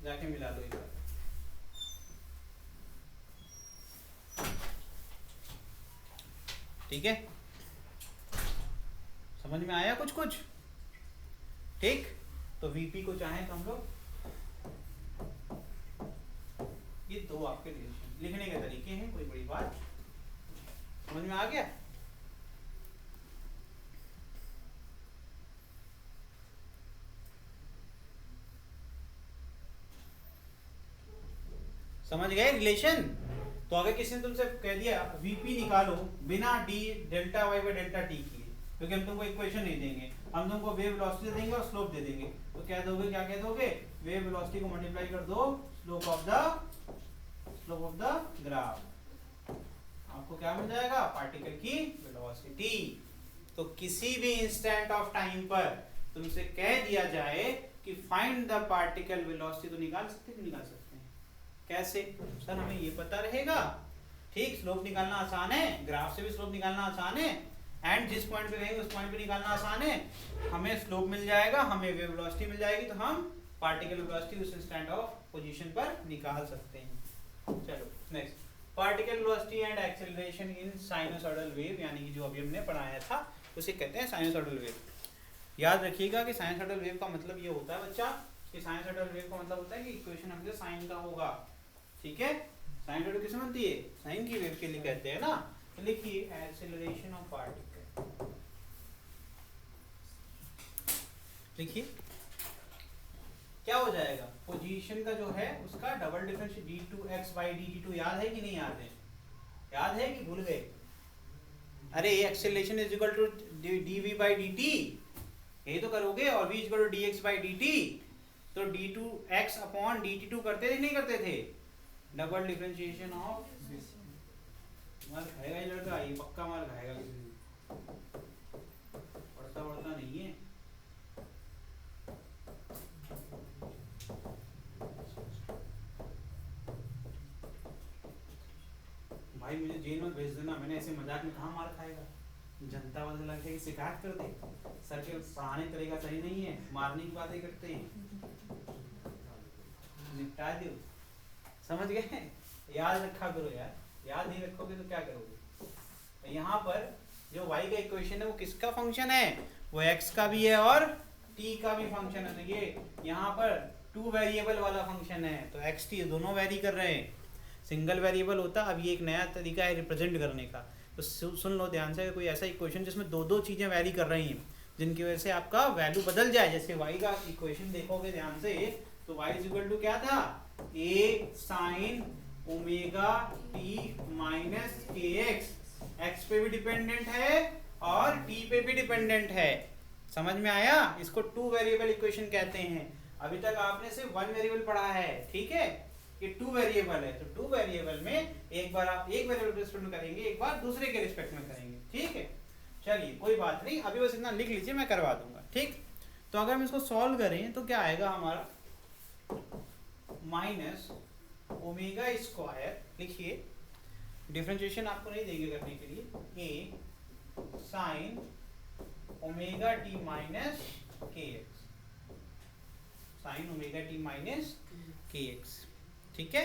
जाके मिला दो इधर, ठीक है, समझ में आया कुछ कुछ, ठीक। तो वीपी को चाहें तो हम लोग, ये दो आपके रिलेशन लिखने के तरीके हैं, कोई बड़ी बात, समझ में आ गया, समझ गए रिलेशन। तो अगर किसी ने तुमसे कह दिया वीपी निकालो बिना D delta Y by delta T किए, क्योंकि हम तुमको इक्वेशन नहीं देंगे, हम तुमको वेव वेलोसिटी देंगे और स्लोप दे देंगे, तो क्या दोगे, क्या कह दोगे, वेव वेलोसिटी को मल्टीप्लाई कर दो स्लोप ऑफ द ग्राफ, आपको क्या मिल जाएगा, पार्टिकल की वेलोसिटी। तो किसी भी इंस्टेंट ऑफ टाइम पर तुमसे कह दिया जाए कि फाइंड द पार्टिकल वेलोसिटी, तो निकाल सकते हैं, निकाल सकते हैं, कैसे सर, हमें ये पता रहेगा, ठीक, स्लोप निकालना आसान है, ग्राफ से भी स्लोप निकालना आसान है, एंड जिस पॉइंट पे कहेंगे उस पॉइंट पे निकालना आसान है, हमें स्लोप मिल जाएगा, हमें वेव वेलोसिटी मिल जाएगी, तो हम पार्टिकल वेलोसिटी उस इंस्टेंट ऑफ पोजीशन पर निकाल सकते हैं। चलो next, particle velocity and acceleration in sinusoidal wave, यानी कि जो अभी हमने पढ़ाया था उसे कहते हैं साइनसॉइडल वेव। याद रखिएगा कि साइनसॉइडल वेव का मतलब ये होता है बच्चा, कि साइनसॉइडल वेव का मतलब होता है कि इक्वेशन हमेशा साइन का होगा, ठीक है, साइनसॉइडल किसे बनती है, साइन की वेव के लिए कहते हैं ना। तो लिखिए एक्सेलरेशन ऑफ पार्टिकल, लिखिए क्या हो जाएगा, पोजीशन का जो है उसका double differentiate d2x by dt2, याद है कि नहीं याद है, याद है कि भूल गए, अरे acceleration is equal to dv by dt, यही तो करोगे, और v is equal to dx by dt। तो d2x अपॉन dt2 करते थे नहीं करते थे? डबल डिफरेंशिएशन ऑफ, मार खाएगा ये लड़का, ये पक्का मार खाएगा किसी दिन, पढ़ता नहीं है। भाई मुझे जेल में भेज देना, मैंने ऐसे मजाक में कहाँ मार खाएगा, जनता वाले लड़के की शिकायत कर दे, सर के पढ़ाने का तरीका सही नहीं है, मारने की बातें करते हैं, निपटा दो, समझ गए? याद रखा करो यार, याद नहीं रखोगे तो क्या करोगे? यहाँ पर जो y का इक्वेशन है वो किसका फंक्शन है? वो x का भी है और t का भी फंक्शन है। तो ये यहाँ पर 2 वेरिएबल वाला फंक्शन है, तो x t दोनों वेरी कर रहे हैं। सिंगल वेरिएबल होता, अब ये एक नया तरीका है रिप्रेजेंट करने का। तो सुन लो ध्यान से, कोई ऐसा इक्वेशन जिसमें दो चीज़ें वेरी कर रही हैं, जिनकी वजह से आपका वैल्यू बदल जाए। जैसे y का इक्वेशन देखोगे ध्यान से, तो y इज इक्वल टू क्या था? a sin omega t minus k x पे भी डिपेंडेंट है और t पे भी डिपेंडेंट है। समझ में आया? इसको 2 वेरिएबल इक्वेशन कहते हैं। अभी तक आपने सिर्फ 1 वेरिएबल पढ़ा है, ठीक है? ये 2 वेरिएबल है, तो 2 वेरिएबल में एक बार आप एक वेरिएबल के रिस्पेक्ट में करेंगे, एक बार दूसरे के रिस्पेक्ट में करेंगे, ठीक है? चलिए कोई बात नहीं, अभी बस इतना लिख लीजिए, मैं करवा दूंगा, ठीक? तो अगर हम इसको सॉल्व करें तो क्या आएगा हमारा? माइनस ओमेगा स्क्वायर, लिखिए, डिफरेंशिएशन आपको नहीं देंगे करने के लिए, a sine omega t minus k x, sine omega t minus k x, ठीक है?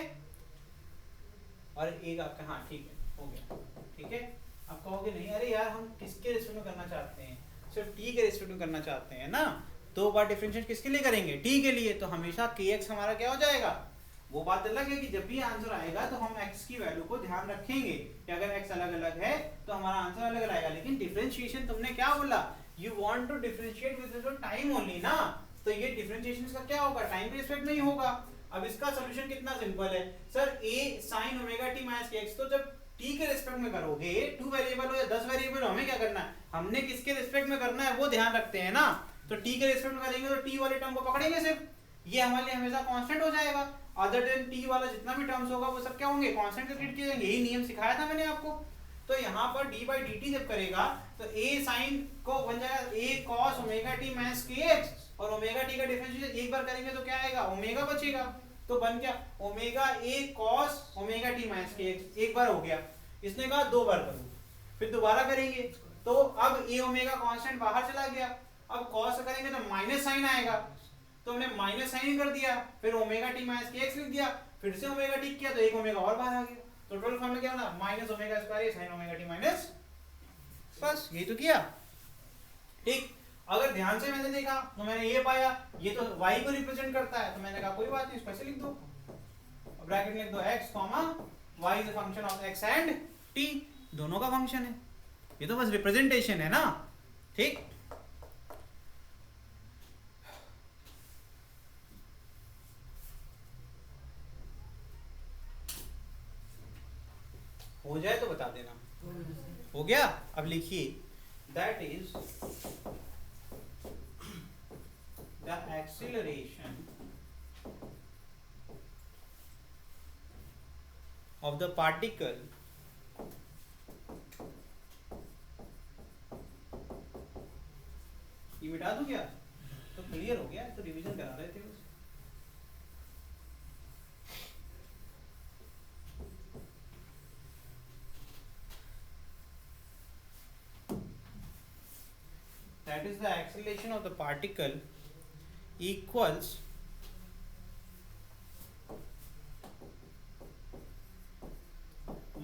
और एक आपका, हाँ ठीक है, हो गया, ठीक है? आप कहोगे नहीं अरे यार हम किसके रिस्पेक्ट में करना चाहते हैं? सिर्फ t के रिस्पेक्ट में करना चाहते हैं ना, 2 बार डिफरेंशिएट किसके लिए करेंगे? t के लिए। तो हमेशा kx हमारा क्या हो जाएगा? वो बात अलग है कि जब भी आंसर आएगा तो हम x की वैल्यू को ध्यान रखेंगे कि अगर x अलग अलग है तो हमारा आंसर अलग अलग आएगा। लेकिन डिफरेंशिएशन तुमने क्या बोला? You want to differentiate with respect to time only ना, तो ये डिफरेंशिएशन का क्या होगा? टाइम के रिस्पेक्ट में ही होगा। अब इसका सॉल्यूशन कितना सिंपल है sir, a sin omega t minus kx, तो जब t के रिस्पेक्ट में करोगे, 2 वेरिएबल हो या 10 वेरिएबल हो, हमें क्या करना है? हमने किसके रिस्पेक्ट में करना है वो ध्यान रखते हैं ना। तो t के रिस्पेक्ट में करेंगे तो t वाले टर्म को पकड़ेंगे सिर्फ, ये हमारे लिए हमेशा कांस्टेंट हो जाएगा। अदर देन t वाला जितना भी टर्म्स होगा वो सब क्या होंगे? कांस्टेंट के ट्रीट किए जाएंगे। यही नियम सिखाया था मैंने आपको। तो यहाँ पर d बाई dt जब करेगा तो a sin को बन जाएगा a cos omega t minus kx, और ओमेगा t का डिफरेंशिएशन एक बार करेंगे तो क्या आएगा? ओमेगा बचेगा। तो बन गया omega a cos omega t minus kx, एक बार हो गया। इसने कहा 2 बार करो, फिर दोबारा करेंगे तो अब a ओमेगा कांस्टेंट बाहर चला गया, अब cos करेंगे तो माइनस साइन आएगा, तो हमने माइनस साइन कर दिया, फिर omega t minus k x लिख दिया, फिर से ओमेगा टी किया तो एक ओमेगा और बाहर आ गया। तो टोटल फॉर्मूला क्या बना? Minus omega square sine omega t minus, बस यही तो किया, ठीक? अगर ध्यान से मैंने देखा तो मैंने ये पाया ये तो y को रिप्रेजेंट करता है, तो मैंने कहा कोई बात नहीं, इसको ऐसे लिख दो, ब्रैकेट लिख दो x, y is a function of x and t, दोनों का फंक्शन है, ये तो बस रिप्रेजेंटेशन है ना, ठीक? हो जाए तो बता देना। हो गया? अब लिखिए, that is the acceleration of the particle ये मिटा दूं क्या? तो क्लियर हो गया, तो रिवीजन करा रहे थे बस। That is the acceleration of the particle equals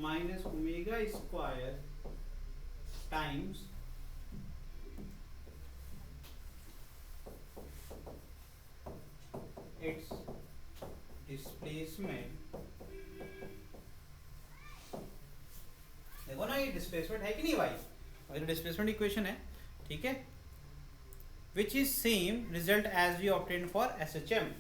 minus omega square times its displacement। देखो ना ये डिस्प्लेसमेंट है कि नहीं भाई? और डिस्प्लेसमेंट इक्वेशन है, ठीक है? which is same result as we obtained for SHM।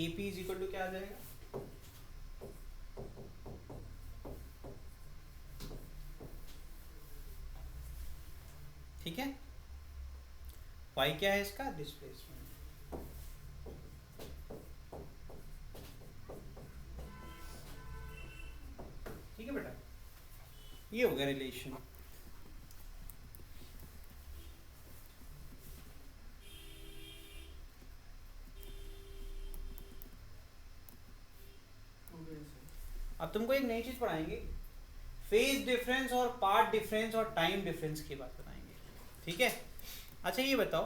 AP is equal to क्या आ जाएगा, ठीक है। y क्या है इसका, डिस्प्लेसमेंट, ठीक है बेटा, ये हो गया रिलेशन। अब तुमको एक नई चीज पढ़ाएंगे, फेज डिफरेंस और पार्ट डिफरेंस और टाइम डिफरेंस की बात बताएंगे, ठीक है। अच्छा ये बताओ,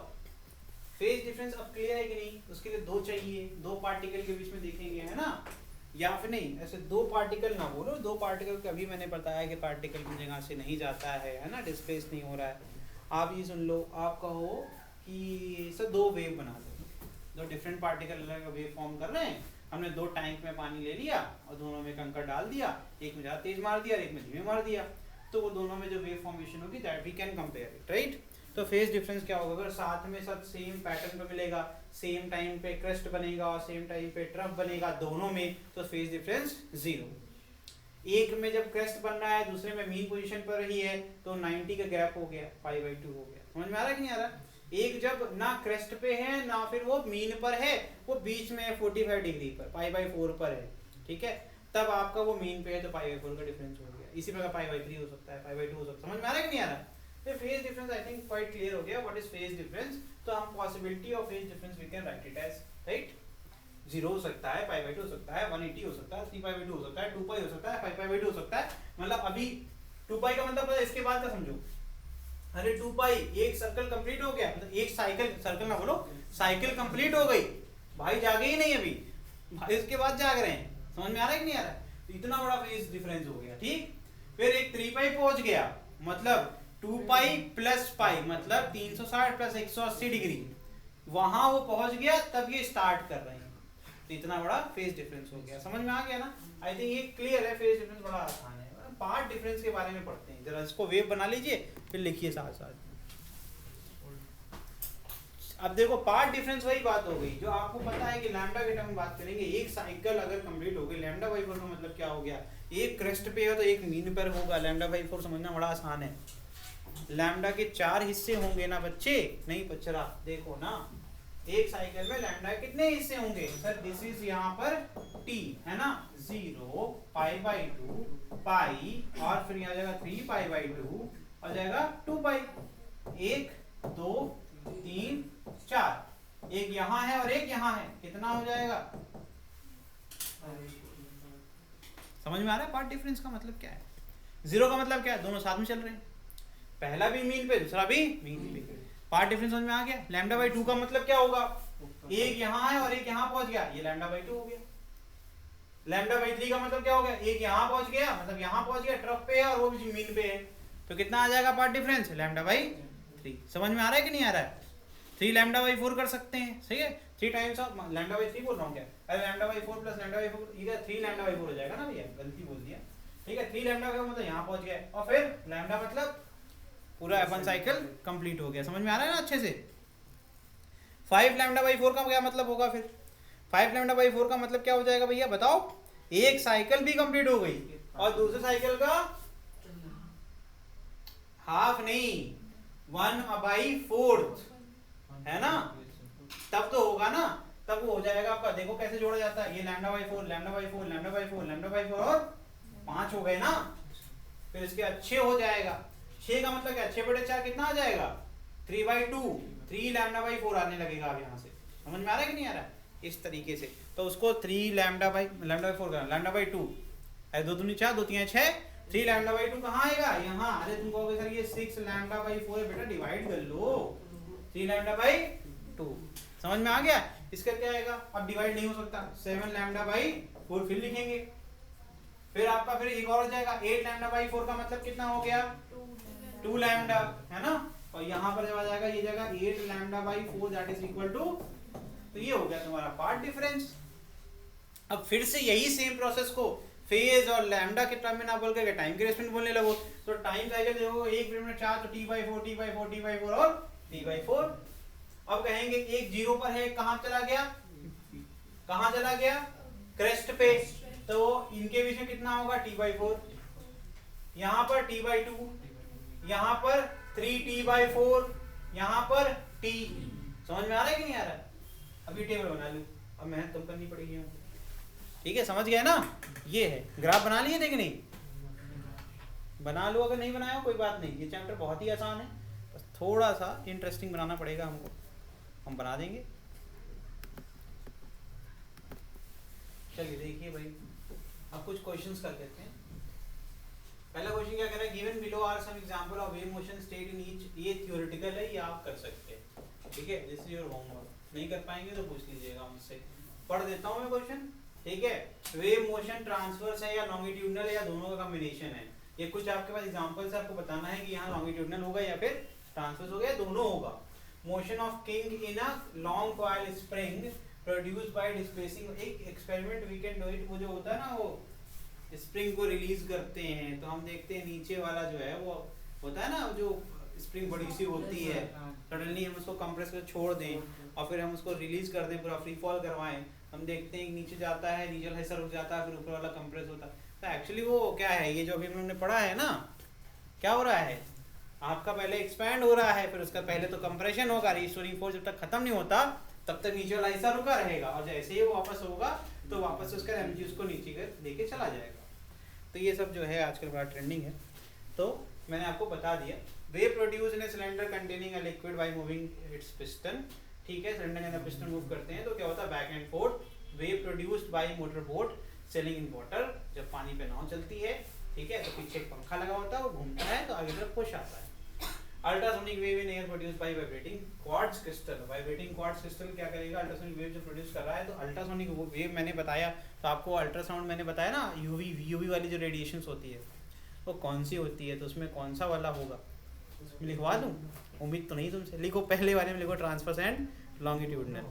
फेज डिफरेंस अब क्लियर है कि नहीं, उसके लिए दो चाहिए, दो पार्टिकल के बीच में देखेंगे, है ना, या फिर नहीं, ऐसे दो पार्टिकल ना बोलो, दो पार्टिकल के अभी मैंने बताया कि पार्टिकल की जगह से नहीं जाता है ना, डिस्प्लेस नहीं हो रहा है। आप ये सुन लो, आप कहो कि सर दो वेव बना दो, दो डिफरेंट पार्टिकल अलग वेव फॉर्म कर रहे हैं, हमने दो टैंक में पानी ले लिया और दोनों में कंकड़ डाल दिया, एक में ज़्यादा तेज मार दिया और एक में धीमे मार दिया, तो वो दोनों में जो वेव फॉर्मेशन होगी that we can compare it, right. तो फेज डिफरेंस क्या होगा, अगर साथ में सब सेम पैटर्न पे मिलेगा, सेम टाइम पे क्रेस्ट बनेगा और सेम टाइम पे ट्रफ बनेगा दोनों में, तो फेज डिफरेंस 0। एक में जब क्रेस्ट बन रहा है, दूसरे में मीन पोजीशन पर रही है, तो 90 का गैप हो गया, π/2 हो गया। समझ में आ रहा है कि नहीं आ रहा? एक जब ना क्रेस्ट पे है ना फिर वो मीन पर है, वो बीच में 45 डिग्री पर π/4 पर है, ठीक है, तब आपका वो मीन पे है तो π/4 का डिफरेंस हो गया। इसी प्रकार π/3 हो सकता है, π/2 हो सकता है। समझ में आ रहा है कि नहीं आ रहा? तो phase difference I think quite clear हो गया, व्हाट इज फेज डिफरेंस। तो हम possibility of phase difference we can write it as, right, 0 हो सकता है, π/2 हो सकता है, 180 हो सकता है, 3π/2 हो सकता है, 2π हो सकता है, 5π/2 हो सकता है। मतलब अभी 2π का मतलब इसके बाद का समझो, अरे 2π एक सर्कल कंप्लीट हो गया, मतलब एक साइकिल, सर्कल ना बोलो, साइकिल कंप्लीट हो गई, भाई जागे ही नहीं अभी, भाई इसके बाद जाग रहे हैं। समझ में आ रहा है कि नहीं आ रहा है? तो इतना बड़ा फेज डिफरेंस हो गया, ठीक। फिर एक 3π पहुंच गया, मतलब 2π प्लस पाई, मतलब 360 प्लस 180 डिग्री, वहां वो पहुंच गया, तब ये स्टार्ट कर रहे हैं, तो इतना बड़ा फेज डिफरेंस हो गया। समझ में आ गया ना? आई थिंक ये क्लियर है, फेज डिफरेंस बड़ा आसान है। पार्ट डिफरेंस के बारे में पढ़ते हैं, जरा इसको वेव बना लीजिए फिर लिखिए साथ साथ। अब देखो पार्ट डिफरेंस वही बात हो गई जो आपको पता है कि लैम्डा के टर्म में बात करेंगे। एक साइकिल अगर कंप्लीट हो गई, λ/4 का मतलब क्या हो गया, एक क्रेस्ट पे है तो एक मीन पर होगा, λ/4 समझना बड़ा आसान है। लैम्डा के 4 हिस्से होंगे ना बच्चे, नहीं बच्चा देखो ना, एक साइकिल में लैम्डा कितने हिस्से होंगे सर, दिस इज यहाँ पर t है ना, 0 π/2 पाई, और फिर यहाँ जाएगा 3π/2 और जाएगा 2π, 1 2 3 4, एक यहाँ है और एक यहाँ है, कितना हो जाएगा? समझ में आ रहा है पार्ट डिफरेंस का मतलब क्या है? 0 का मतलब क्या है, दोनों साथ में चल रहे हैं, पहला भी मीन पे दूसरा भी मीन पे। पार्ट डिफरेंस समझ में आ गया? λ/2 का मतलब क्या होगा, एक यहाँ है और एक यहाँ पहुंच गया, ये λ/2 हो गया। λ/3 का मतलब क्या हो गया, एक यहाँ पहुंच गया, मतलब यहाँ पहुंच गया, ट्रफ पे है और वो भी मीन पे है, तो कितना आ जाएगा पार्ट डिफरेंस, λ/3। समझ में आ रहा है कि नहीं आ रहा है? 3 λ/4 कर सकते हैं, सही है, 3 टाइम्स ऑफ λ/3 बोल रहा हूँ क्या, अरे λ/4 प्लस λ/4 इधर 3 λ/4 हो जाएगा ना भैया, गलती बोल दिया, ठीक है। 3 λ/4 मतलब यहाँ पहुंच गया, और फिर लैम्डा मतलब पूरा F1 साइकिल कंप्लीट हो गया। समझ में आ रहा है ना अच्छे से? 5 λ/4 का क्या मतलब होगा फिर? 5 λ/4 का मतलब क्या हो जाएगा भैया बताओ? एक साइकिल भी कंप्लीट हो गई और दूसरे साइकिल का हाफ नहीं, 1/4 है ना, तब तो होगा ना, तब वो हो जाएगा आपका। देखो कैसे जोड़ा जाता है, ये λ/4 λ/4 λ/4 λ/4 और 5 हो गए ना, फिर इसके अच्छे हो जाएगा। 6 का मतलब क्या, 6/4 कितना आ जाएगा, 3/2, 3 λ/4 आने लगेगा अब यहाँ से। समझ में आ रहा है कि नहीं आ रहा है? इस तरीके से, तो उसको 3 λ/4 करना, λ/2 है, 2 दूनी 4, 2 3 6, 3 λ/2 कहाँ आएगा, यहाँ। अरे तुम कहोगे सर ये 6 λ/4 है, बेटा डिवाइड कर लो, 3 λ/2। समझ में आ गया? इसका क्या आएगा, अब डिवाइड नहीं हो सकता, 7 λ/4 फिर लिखेंगे, फिर आपका फिर एक और हो जाएगा 8 λ/4 का मतलब कितना हो गया, 2 लैम्डा, है ना, और यहाँ पर जब आ जाएगा ये जाएगा 8 λ/4 दैट इज इक्वल टू, तो ये हो गया तुम्हारा पार्ट डिफरेंस। अब फिर से यही सेम प्रोसेस को फेज और लैम्डा के टर्म में ना बोल के टाइम के रेस्पेक्ट बोलने लगो, तो टाइम साइकिल देखो 1 मिनट में 4, तो t/4 t/4 t/4 और t/4। अब कहेंगे एक 0 पर है, कहाँ चला गया, कहाँ चला गया, क्रेस्ट पे, तो इनके बीच में कितना होगा t/4, यहाँ पर t/2, यहाँ पर 3t/4, यहाँ पर t। समझ में आ रहा है कि नहीं आ रहा है? अभी टेबल बना लूं, अब मेहनत कम करनी पड़ेगी हमको। ठीक है, समझ गए ना? ये है ग्राफ, बना लिए थे कि नहीं? बना लो, अगर नहीं बनाया कोई बात नहीं, ये चैप्टर बहुत ही आसान है, बस थोड़ा सा इंटरेस्टिंग बनाना पड़ेगा हमको, हम बना देंगे। चलिए देखिए भाई, अब कुछ क्वेश्चंस कर लेते हैं। पहला क्वेश्चन क्या कह रहा है, given below are some example of wave motion state in each. ये थ्योरेटिकल है, ये आप कर सकते हैं, ठीक है, दिस इज योर होमवर्क। नहीं कर पाएंगे तो पूछ लीजिएगा मुझसे। पढ़ देता हूँ मैं क्वेश्चन, ठीक है। वेव मोशन ट्रांसवर्स है या लॉन्गिट्यूडनल है या दोनों का कॉम्बिनेशन है। ये कुछ आपके पास एग्जांपल से आपको बताना है कि यहाँ लॉन्गिट्यूडनल होगा या फिर ट्रांसवर्स होगा, दोनों होगा। Motion of kink in a long coil spring produced by displacing. एक experiment we can do it, वो जो होता है ना, वो स्प्रिंग को रिलीज करते हैं तो हम देखते हैं नीचे वाला जो है वो होता है ना, जो स्प्रिंग बड़ी सी होती है, सडनली हम उसको कंप्रेस कर छोड़ दें और फिर हम उसको रिलीज कर दें, पूरा फ्री फॉल करवाएं, हम देखते हैं नीचे जाता है, नीचे वाला हिस्सा रुक जाता है, फिर ऊपर वाला कंप्रेस होता है। तो एक्चुअली वो क्या है, ये जो अभी हमने पढ़ा है ना, क्या हो रहा है, आपका पहले एक्सपैंड हो रहा है, फिर उसका पहले तो कंप्रेशन होगा, रिस्टोरिंग फोर्स जब तक खत्म नहीं होता तब तक नीचे वाला हिस्सा रुका रहेगा, और जैसे ही वो वापस होगा तो वापस उसका एनर्जी उसको नीचे कर लेके चला जाएगा। तो ये सब जो है आजकल बड़ा ट्रेंडिंग है। तो मैंने आपको बता दिया, wave produced in a cylinder containing a liquid by moving its piston. ठीक है, सिलेंडर के अंदर पिस्टन मूव करते हैं तो क्या होता है, back and fourth. Way produced by motor boat selling in water. जब पानी पे नाव चलती है, ठीक है, तो पीछे एक पंखा लगा होता है, वो घूमता है तो आगे तरफ पुश आता है। Ultrasonic wave in air produced by vibrating quartz crystal. Vibrating quartz crystal क्या करेगा, अल्ट्रासोनिक वेव जो प्रोड्यूस कर रहा है, तो अल्ट्रासोनिक वेव मैंने बताया, तो आपको अल्ट्रासाउंड मैंने बताया ना, यूवी वाली जो रेडिएशंस होती है वो कौन सी होती है, तो उसमें कौन सा वाला होगा, लिखवा दूं? उम्मीद तो नहीं तुमसे। लिखो, पहले वाले में लिखो ट्रांसवर्स एंड लॉन्गिट्यूडनल,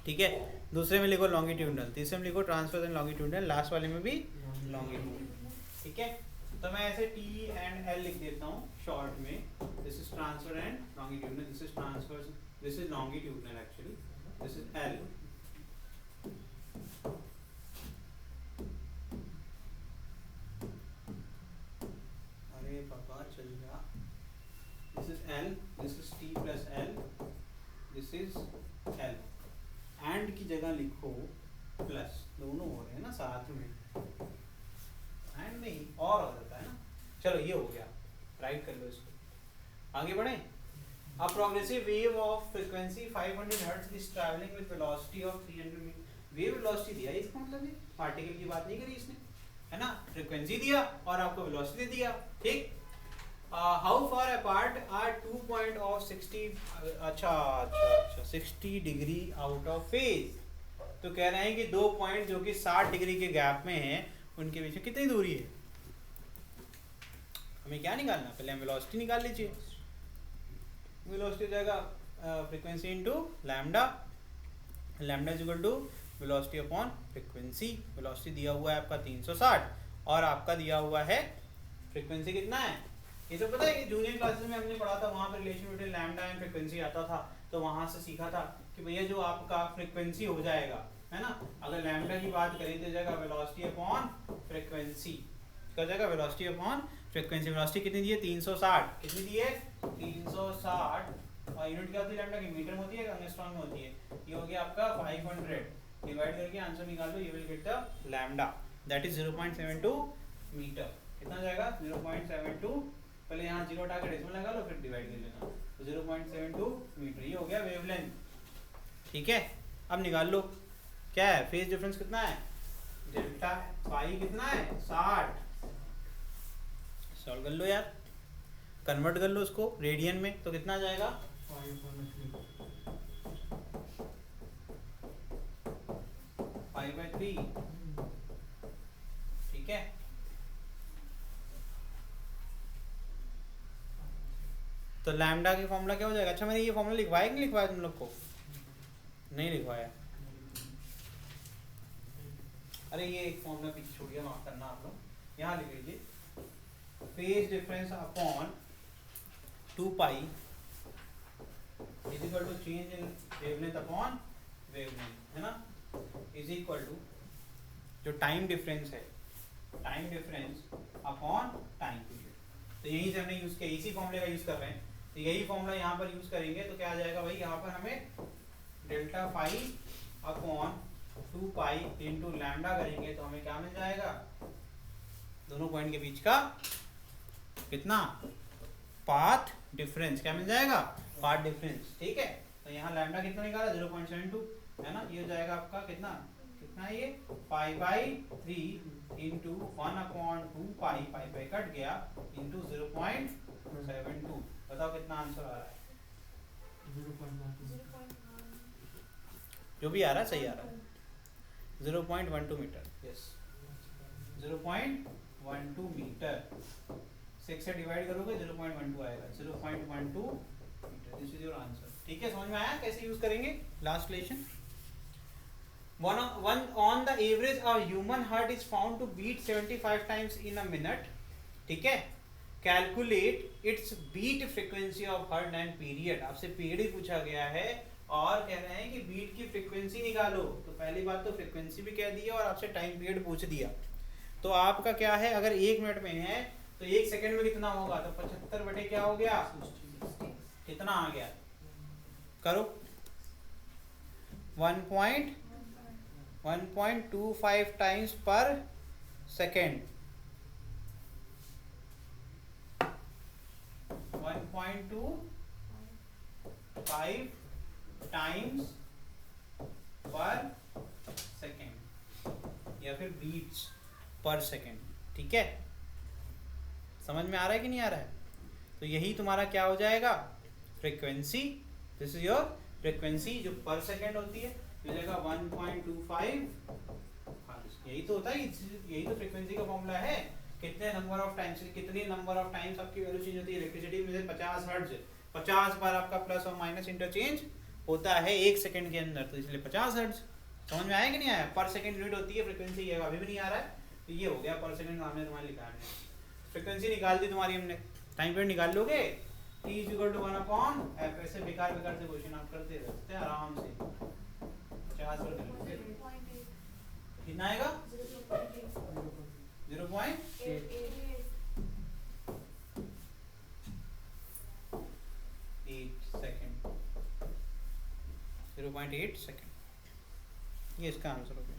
ठीक है, दूसरे में लिखो लॉन्गिट्यूडनल, तीसरे में लिखो ट्रांसवर्स एंड लॉन्गिट्यूडनल, लास्ट वाले में भी लॉन्गिट्यूडनल, ठीक है। तो मैं ऐसे टी एंड एल लिख देता हूँ शॉर्ट में। This is transfer and longitudinal, this is transverse, this is longitudinal, actually this is L, अरे पापा चल गया, this is L, this is T plus L, this is L. And की जगह लिखो प्लस, दोनों हो रहे हैं ना साथ में, एंड नहीं और हो जाता है ना। चलो ये हो गया, राइट कर लो इसको, आगे बढ़े। A progressive wave of frequency 500 Hz is traveling with velocity of 300 meter. Wave velocity दिया, इसका मतलब है पार्टिकल की बात नहीं करी इसने, है ना, फ्रीक्वेंसी दिया और आपको वेलोसिटी दिया, ठीक। How far apart are 2 point of 60, अच्छा 60 डिग्री आउट ऑफ फेज। तो कह रहे हैं कि दो पॉइंट जो कि 60 डिग्री के गैप में हैं, उनके बीच में कितनी दूरी है। हमें क्या निकालना, पहले हम वेलोसिटी निकाल लीजिए। वेलोसिटी हो जाएगा frequency into lambda, lambda is equal to velocity upon frequency. Velocity दिया हुआ है आपका 360 और आपका दिया हुआ है फ्रीक्वेंसी कितना है। ये तो पता है कि जूनियर क्लासेस में हमने पढ़ा था, वहाँ पर relation between lambda and frequency आता था, तो वहाँ से सीखा था कि भैया जो आपका फ्रीक्वेंसी हो जाएगा, है ना, अगर लैम्डा की बात करें तो जाएगा वेलोसिटी अपॉन फ्रीक्वेंसी, क्या जाएगा वेलोसिटी अपॉन फ्रीक्वेंसी। वेलोसिटी कितनी दी है, 360, कितनी दी है 360, और यूनिट क्या होती है लैम्डा की, मीटर में होती है, एंगस्ट्रॉम में होती है। ये हो गया आपका 500, डिवाइड करके आंसर निकाल लो, you will get the lambda that is 0.72 metre. कितना जाएगा 0.72, पहले यहाँ 0 हटा के डेसिमल लगा लो, फिर डिवाइड कर लेना, तो 0.72 मीटर। ये हो गया वेवलेंथ, ठीक है। अब निकाल लो क्या है, फेज डिफरेंस कितना है, डेल्टा पाई कितना है 60। सॉल्व कर लो यार, कन्वर्ट कर लो उसको रेडियन में, तो कितना जाएगा 5/3, ठीक है। तो लैम्डा की फॉर्मूला क्या हो जाएगा। अच्छा मैंने ये फॉर्मूला लिखवाया कि नहीं लिखवाया तुम लोग को, नहीं लिखवाया। अरे ये एक फॉर्मूला पीछे छोड़ गया, माफ करना आप लोग, यहाँ लिख लीजिए, phase difference upon 2 pi is equal to change in wavelength upon wavelength, है ना। इज इक्वल टू जो टाइम डिफरेंस है, time difference upon time period. तो यहीं से हमने यूज किया, इसी फॉर्मूले का यूज कर रहे हैं, तो यही फॉर्मूला यहाँ पर यूज करेंगे तो क्या आ जाएगा भाई, यहाँ पर हमें delta phi upon 2 pi into lambda करेंगे तो हमें क्या मिल जाएगा, दोनों पॉइंट के बीच का कितना पाथ डिफरेंस, क्या मिल जाएगा, पाथ डिफरेंस। ठीक है, तो यहाँ लैम्डा कितना निकाला 0.72 है ना, ये हो जाएगा आपका कितना कितना है ये pi by 3 into 1/2 pi, pi pi cut गया इंटू 0.72। बताओ कितना आंसर आ रहा है, जो भी आ रहा है सही आ रहा है, 0.12 मीटर। यस 0.12 मीटर, 6 से डिवाइड करोगे 0.12 आएगा, 0.12 meter. This is your answer. ठीक है, समझ में आया कैसे यूज करेंगे। Last lesson, one on the average a human heart is found to beat 75 times in a minute। ठीक है, calculate its beat frequency of heart and period. आपसे पीरियड ही पूछा गया है और कह रहे हैं कि बीट की फ्रीक्वेंसी निकालो। तो पहली बात तो फ्रीक्वेंसी भी कह दी और आपसे टाइम पीरियड पूछ दिया। तो आपका क्या है, अगर 1 मिनट में है तो 1 सेकंड में कितना होगा, तो 75 बटे क्या हो गया, कितना आ गया, करो 1.25 टाइम्स पर सेकेंड, 1.25 टाइम्स पर सेकेंड या फिर बीट्स पर सेकेंड। ठीक है, समझ में आ रहा है कि नहीं आ रहा है। तो यही तुम्हारा क्या हो जाएगा, frequency. This is your frequency जो पर सेकेंड होती है, मिलेगा 1.25। यही तो होता है, यही तो फ्रीक्वेंसी का फॉर्मूला है। कितने नंबर ऑफ टाइम्स, कितनी नंबर ऑफ टाइम्स आपकी वैल्यू चेंज होती है। इलेक्ट्रिसिटी में 50 हर्ट्ज, 50 बार आपका प्लस और माइनस इंटरचेंज होता है 1 सेकंड के अंदर, तो इसलिए 50 हर्ट्ज। समझ में आया कि नहीं आया, पर सेकंड यूनिट होती है फ्रीक्वेंसी। ये अभी भी नहीं आ रहा है, तो ये हो गया पर सेकंड, हमने तुम्हारे लिखा है। फ्रीक्वेंसी निकाल दी तुम्हारी हमने, टाइम पीरियड निकाल लोगे, t = 1/f। ऐसे बेकार बेकार से क्वेश्चन आप करते रहते हैं आराम से। 50 पर कर लोगे, कितना आएगा 0.8 सेकंड, 0.8 सेकंड। ये इसका आंसर हो गया।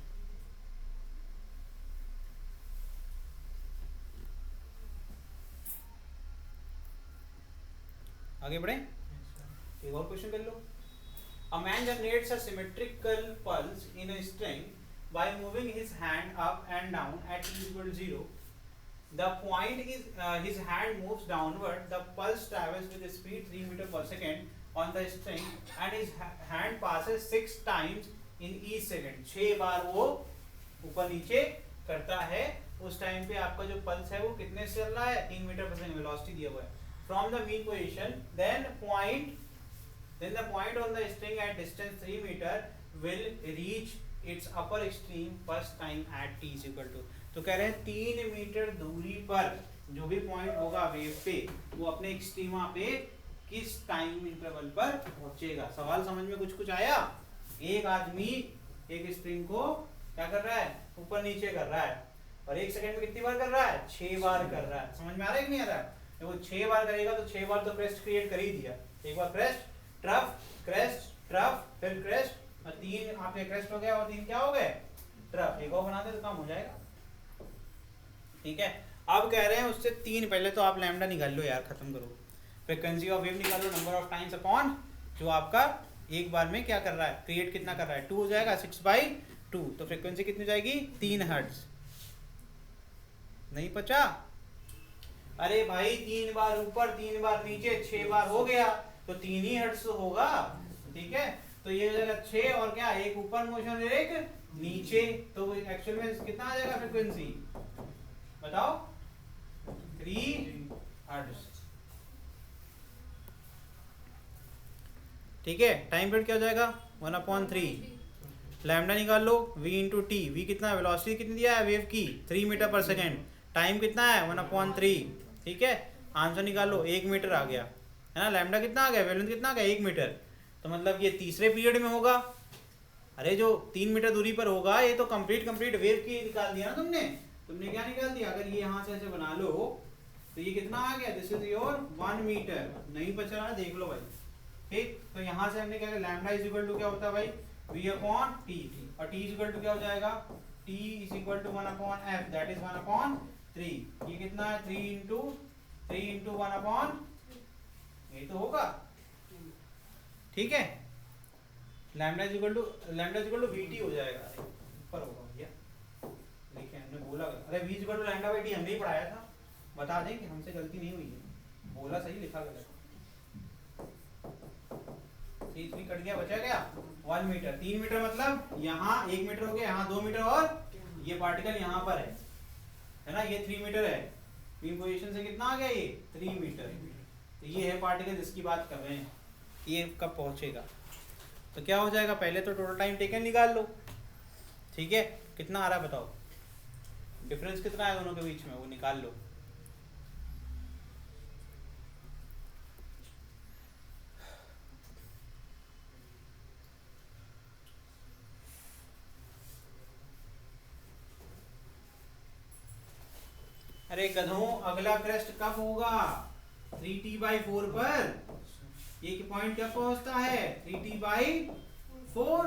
आगे बढ़े, एक और क्वेश्चन कर लो। A man generates a symmetrical pulse in a string by moving his hand up and down at t = 0. The point is his hand moves downward. The pulse travels with a speed 3 meter per second on the string and his hand passes 6 times in each second। 6 बार वो ऊपर नीचे करता है। उस time पे आपका जो pulse है वो कितने से चल रहा है, 3 मीटर पर सेकंड वेलोसिटी दिया हुआ है। From the mean position, then the point on the string at distance 3 meter will reach its upper extreme first time at t = to। तो कह रहे हैं 3 मीटर दूरी पर जो भी पॉइंट होगा वेव पे, वो अपने एक्सट्रीमा पे किस टाइम इंटरवल पर पहुंचेगा। सवाल समझ में कुछ आया। एक आदमी एक स्ट्रिंग को क्या कर रहा है, ऊपर नीचे कर रहा है, और 1 सेकंड में कितनी बार कर रहा है, 6 बार कर रहा है। समझ में आ रहा है कि नहीं आ रहा है। वो 6 बार करेगा तो 6 बार तो क्रेस्ट क्रिएट कर ही दिया। एक बार क्रेस्ट, ट्रफ, क्रेस्ट, ट्रफ, फिर क्रेस्ट, और 3 आपके क्रेस्ट हो गया और 3 क्या हो गए, ट्रफ। एक और बना दे तो काम हो जाएगा। ठीक है, अब कह रहे हैं उससे 3, पहले तो आप लैम्डा निकाल लो यार, खत्म करो। फ्रीक्वेंसी ऑफ वेव निकालो, नंबर ऑफ टाइम्स अपॉन जो आपका एक बार में क्या कर रहा है, क्रिएट कितना कर रहा है, 2 हो जाएगा, 6/2। तो फ्रीक्वेंसी कितनी हो जाएगी, 3 हर्ट्ज। नहीं पचा, अरे भाई 3 बार ऊपर 3 बार नीचे 6 बार हो गया तो 3 ही हर्ट्ज होगा। ठीक है, तो ये हो जाएगा 6 और क्या, एक ऊपर मोशन एक नीचे, तो एक्चुअल में कितना आ जाएगा फ्रीक्वेंसी बताओ, 3 हर्ट्ज। ठीक है, टाइम पीरियड क्या हो जाएगा 1/3। लैम्डा निकाल लो, v × t। v कितना है, वेलोसिटी कितनी दिया है वेव की, 3 मीटर पर सेकेंड। टाइम कितना है 1/3। ठीक है, आंसर निकाल लो, 1 मीटर आ गया है ना। लैम्डा कितना आ गया, वेवलेंथ कितना आ गया, 1 मीटर। तो मतलब ये तीसरे पीरियड में होगा, अरे जो 3 मीटर दूरी पर होगा ये तो कंप्लीट वेव की निकाल दिया ना तुमने क्या निकाल दिया? अगर ये यहाँ से ऐसे बना लो तो ये कितना आ गया? This is your 1 meter. नहीं बच रहा, देख लो भाई। ठीक, तो यहाँ से हमने क्या किया? लैम्डा इज इक्वल टू क्या होता है भाई? v अपॉन टी, और t इज इक्वल टू क्या हो जाएगा? t is equal to 1 upon f, that is 1 upon 3। ये कितना है? 3 इंटू 1 अपॉन, यही तो होगा। ठीक है, lambda is equal to vt हो जाएगा, ऊपर होगा भैया। देखिए हमने बोला, अरे v is equal to lambda by T हमने ही पढ़ाया था, बता दें कि हमसे गलती नहीं हुई है, बोला सही लिखा गलत। 3 कट गया, बचा गया 1 मीटर। 3 मीटर मतलब यहाँ 1 मीटर हो गया, यहाँ 2 मीटर, और ये पार्टिकल यहाँ पर है ना, ये 3 मीटर है। बीम पोजीशन से कितना आ गया? ये 3 मीटर। तो ये है पार्टिकल जिसकी बात कर रहे हैं, ये कब पहुंचेगा? तो क्या हो जाएगा? पहले तो टोटल टाइम टेकन निकाल लो। ठीक है, कितना आ रहा है बताओ? डिफरेंस कितना है दोनों के बीच में, वो निकाल लो। अरे गधों, अगला क्रेस्ट कब होगा? 3t/4 पर। ये पॉइंट कब पहुंचता है? 3t/4,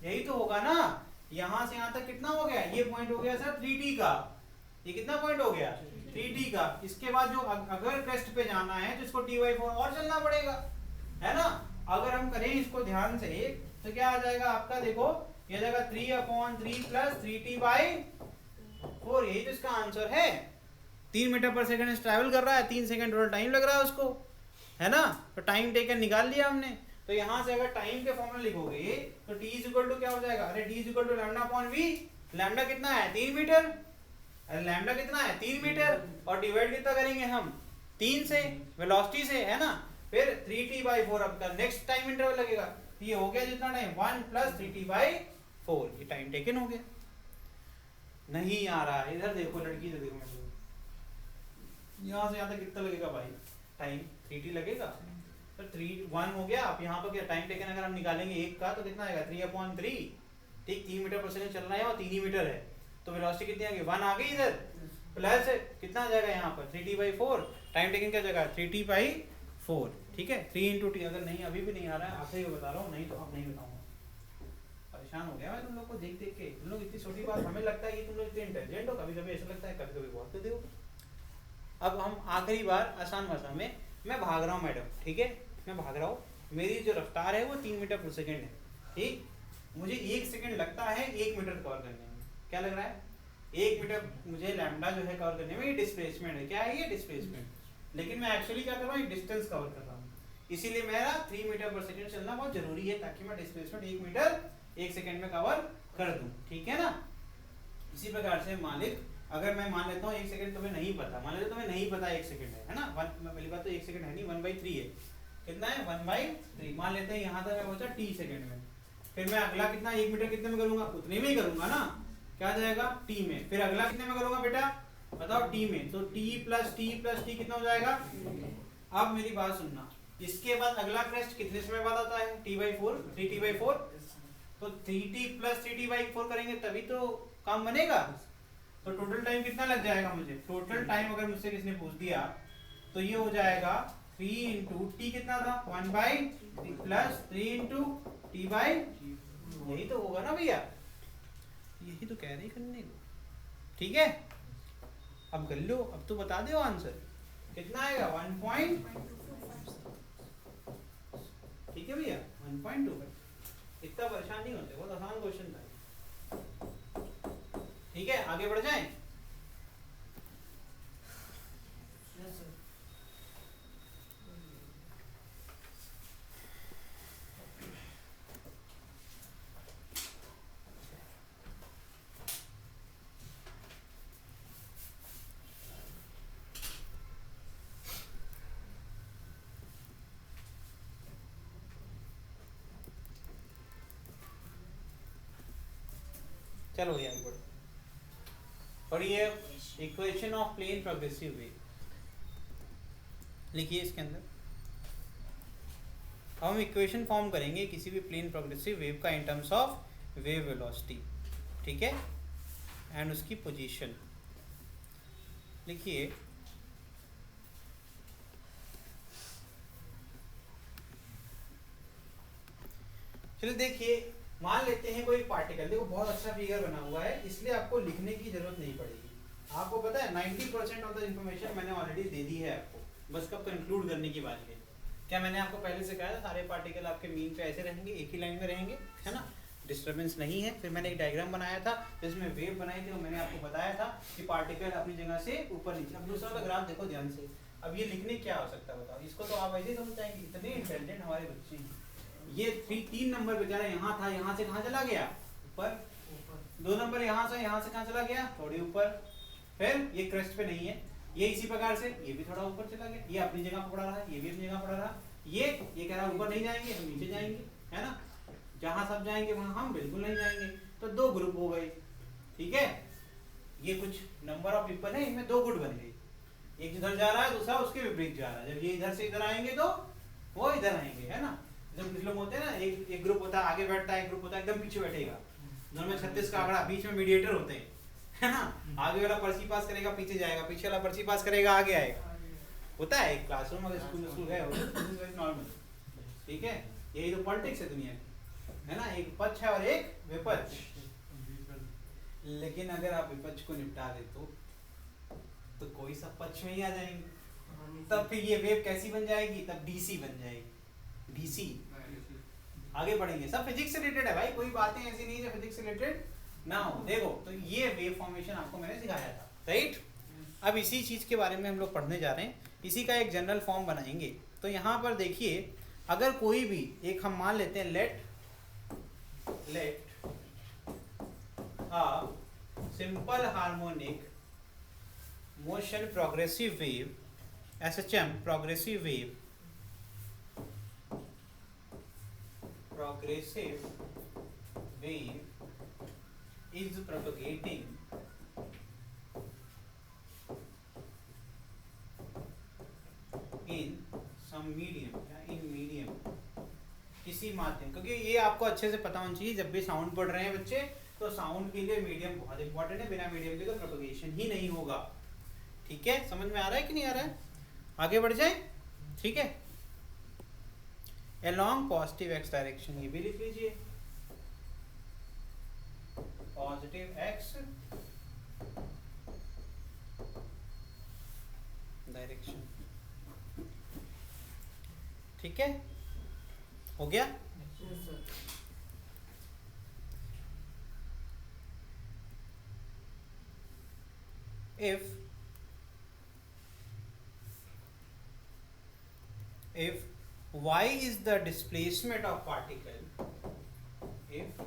यही तो होगा ना। यहां से यहां तक कितना हो गया? ये पॉइंट हो गया सर 3t का। ये कितना पॉइंट हो गया? 3t का। इसके बाद जो अगर क्रेस्ट पे जाना है तो इसको t/4 और चलना पड़ेगा, है ना। अगर हम करें इसको ध्यान से तो क्या आ जाएगा आपका? देखो ये जाएगा 3/3 प्लस 3t/4, यही तो इसका आंसर है। 3 मीटर पर सेकंड ट्रैवल कर रहा है, 3 सेकंड टोटल टाइम लग रहा है उसको, है ना। तो टाइम टेकन निकाल लिया हमने। तो यहाँ से अगर टाइम के फॉर्मूला लिखोगे तो t इज इक्वल टू क्या हो जाएगा? अरे t is equal to lambda upon v। Lambda कितना है? 3 मीटर। अरे लैम्डा कितना है? 3 मीटर, और डिवाइड कितना करेंगे हम? 3 से, वेलोसिटी से, है ना। फिर 3t/4 अब का नेक्स्ट टाइम इंटरवल लगेगा। तो ये हो गया जितना टाइम? 1 प्लस 3t/4, ये टाइम टेकन हो गया। नहीं आ रहा है, इधर देखो लड़की से, देखो यहाँ से यहाँ तक कितना लगेगा भाई टाइम? 3t लगेगा। तो 1 हो गया। अब यहाँ पर क्या टाइम टेकन अगर हम निकालेंगे 1 का तो कितना आएगा? 3/3। ठीक, 3 मीटर पर सेकंड चल रहा है और 3 ही मीटर है, तो वेलोसिटी कितनी आ गई? 1 आ गई इधर, प्लस कितना आ जाएगा यहाँ पर? 3t/4। टाइम टेकन क्या जगह? 3t/4। ठीक है, 3 इंटू टी। अगर नहीं अभी भी नहीं आ रहा है, आपसे बता रहा हूँ, नहीं तो अब नहीं बताऊंगा। परेशान हो गया मैं तुम लोग को देख देख के। तुम लोग इतनी छोटी बात, हमें लगता है कि तुम लोग इतने इंटेलिजेंट हो, कभी कभी ऐसा लगता है, कभी कभी बहुत दे हो। अब हम आखिरी बार आसान भाषा में, मैं भाग रहा हूँ मैडम, ठीक है, मैं भाग रहा हूँ, मेरी जो रफ्तार है वो 3 मीटर पर सेकेंड है। ठीक, मुझे 1 सेकेंड लगता है 1 मीटर कवर करने में। क्या लग रहा है? 1 मीटर मुझे लैम्डा जो है कवर करने में, ये डिस्प्लेसमेंट है। क्या है ये? डिस्प्लेसमेंट। लेकिन मैं एक्चुअली क्या कर रहा हूँ? एक डिस्टेंस कवर कर रहा हूँ, इसीलिए मेरा 3 मीटर पर सेकेंड चलना बहुत जरूरी है, ताकि मैं डिस्प्लेसमेंट 1 मीटर 1 सेकेंड में कवर कर दूं। ठीक है ना। इसी प्रकार से मालिक, अगर मैं मान लेता हूँ 1 सेकंड तुम्हें नहीं पता, मान लेता तुम्हें नहीं पता 1 सेकंड है ना, पहली बात तो 1 सेकंड है नहीं, 1/3 है। कितना है? 1/3 मान लेते हैं। यहाँ तक मैं पहुंचा t सेकंड में, फिर मैं अगला कितना 1 मीटर कितने में करूंगा? उतने में ही करूंगा ना। क्या जाएगा? t में। फिर अगला कितने में करूंगा बेटा? बताओ t में। तो t प्लस t कितना हो जाएगा? अब मेरी बात सुनना, इसके बाद अगला क्रेस्ट कितने समय बाद आता है? t/4, 3t/4। तो 3t प्लस 3t/4 करेंगे तभी तो काम बनेगा। तो टोटल टाइम कितना लग जाएगा मुझे? टोटल टाइम अगर मुझसे किसने पूछ दिया तो ये हो जाएगा 3 इंटू टी, कितना था? 1/3 प्लस 3 इंटू टी बाई, यही तो होगा ना भैया, यही तो कह रही करने को। ठीक है, अब कर लो, अब तो बता दो आंसर कितना आएगा? 1. ठीक है भैया, 1.25। इतना परेशान नहीं होते, बहुत आसान क्वेश्चन था। ठीक है, आगे बढ़ जाएं। चलो भैया आगे बढ़ो। और ये equation of plane progressive wave लिखिए इसके अंदर। हम इक्वेशन फॉर्म करेंगे किसी भी प्लेन प्रोग्रेसिव वेव का in terms of wave velocity, ठीक है, एंड उसकी पोजीशन लिखिए। चलिए देखिए, मान लेते हैं कोई पार्टिकल, देखो बहुत अच्छा फिगर बना हुआ है, इसलिए आपको लिखने की जरूरत नहीं पड़ेगी। आपको पता है 90% ऑफ द इन्फॉर्मेशन मैंने ऑलरेडी दे दी है आपको, बस कब कंक्लूड करने की बात है। क्या मैंने आपको पहले से कहा था सारे पार्टिकल आपके मीन पे ऐसे रहेंगे, एक ही लाइन में रहेंगे, है ना, डिस्टर्बेंस नहीं है। फिर मैंने एक डायग्राम बनाया था जिसमें वेव बनाई थी, और मैंने आपको बताया था कि पार्टिकल अपनी जगह से ऊपर नीचे। अब दूसरा वाला ग्राफ देखो ध्यान से, अब ये लिखने क्या हो सकता है बताओ, इसको तो आप ऐसे ही समझ जाएंगे, इतने इंटेलिजेंट हमारे बच्चे हैं। ये 3 नंबर बेचारा यहाँ था, यहाँ से कहाँ चला गया, ऊपर। 2 नंबर यहाँ से कहाँ चला गया, थोड़ी ऊपर। फिर ये क्रेस्ट पे नहीं है, ये इसी प्रकार से ये भी थोड़ा ऊपर चला गया, ये अपनी जगह पकड़ा रहा है, ये भी अपनी जगह पकड़ा रहा, ये कह रहा है ऊपर नहीं जाएंगे, हम नीचे जाएंगे, है ना, जहां सब जाएंगे वहां हम बिल्कुल नहीं जाएंगे। तो 2 ग्रुप हो गए, ठीक है। ये कुछ नंबर ऑफ पीपल है, इनमें 2 गुट बन गए, एक इधर जा रहा है, दूसरा उसके विपरीत जा रहा है। जब ये इधर से इधर आएंगे तो वो इधर आएंगे, है ना। जब कुछ लोग होते हैं ना, एक ग्रुप होता है आगे बैठता है, एक ग्रुप होता है एकदम पीछे बैठेगा, दोनों में 36 का आंकड़ा, बीच में मीडिएटर होते हैं, है ना। आगे वाला पर्ची पास करेगा पीछे जाएगा, पीछे वाला पर्ची पास करेगा आगे आएगा, होता है एक क्लासरूम अगर स्कूल गए हो, नॉर्मल, ठीक है। यही तो पॉलिटिक्स है दुनिया की, है ना, एक पक्ष है और एक विपक्ष। लेकिन अगर आप विपक्ष को निपटा दे तो कोई सब पक्ष में ही आ जाएंगे, तब फिर ये वेव कैसी बन जाएगी, तब डीसी बन जाएगी, डीसी। आगे बढ़ेंगे, सब फिजिक्स से रिलेटेड है भाई, कोई बातें ऐसी नहीं है फिजिक्स से रिलेटेड ना हो। देखो तो ये वेव फॉर्मेशन आपको मैंने सिखाया था, राइट। अब इसी चीज के बारे में हम लोग पढ़ने जा रहे हैं, इसी का एक जनरल फॉर्म बनाएंगे। तो यहाँ पर देखिए, अगर कोई भी एक हम मान लेते हैं, late a simple harmonic motion progressive wave, SHM progressive wave is propagating in some medium या in medium, किसी माध्यम, क्योंकि ये आपको अच्छे से पता होना चाहिए, जब भी साउंड पढ़ रहे हैं बच्चे तो साउंड के लिए मीडियम बहुत इंपॉर्टेंट है, बिना मीडियम के तो प्रोपगेशन ही नहीं होगा, ठीक है। समझ में आ रहा है कि नहीं आ रहा है, आगे बढ़ जाए, ठीक है। along पॉजिटिव x डायरेक्शन, ये भी लिख लीजिए, पॉजिटिव x डायरेक्शन, ठीक है, हो गया। if y is the displacement of particle, if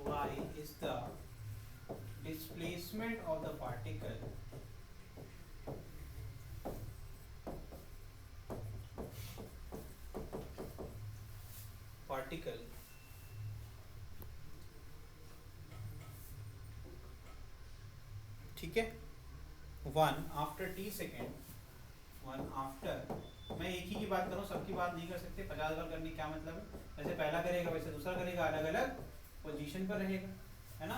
y is the displacement of the particle, ठीक है, 1 after t सेकेंड, 1 after, मैं एक ही की बात करूँ, सबकी बात नहीं कर सकते, 50 बार करने क्या मतलब है, वैसे पहला करेगा वैसे दूसरा करेगा, अलग अलग पोजीशन पर रहेगा, है ना,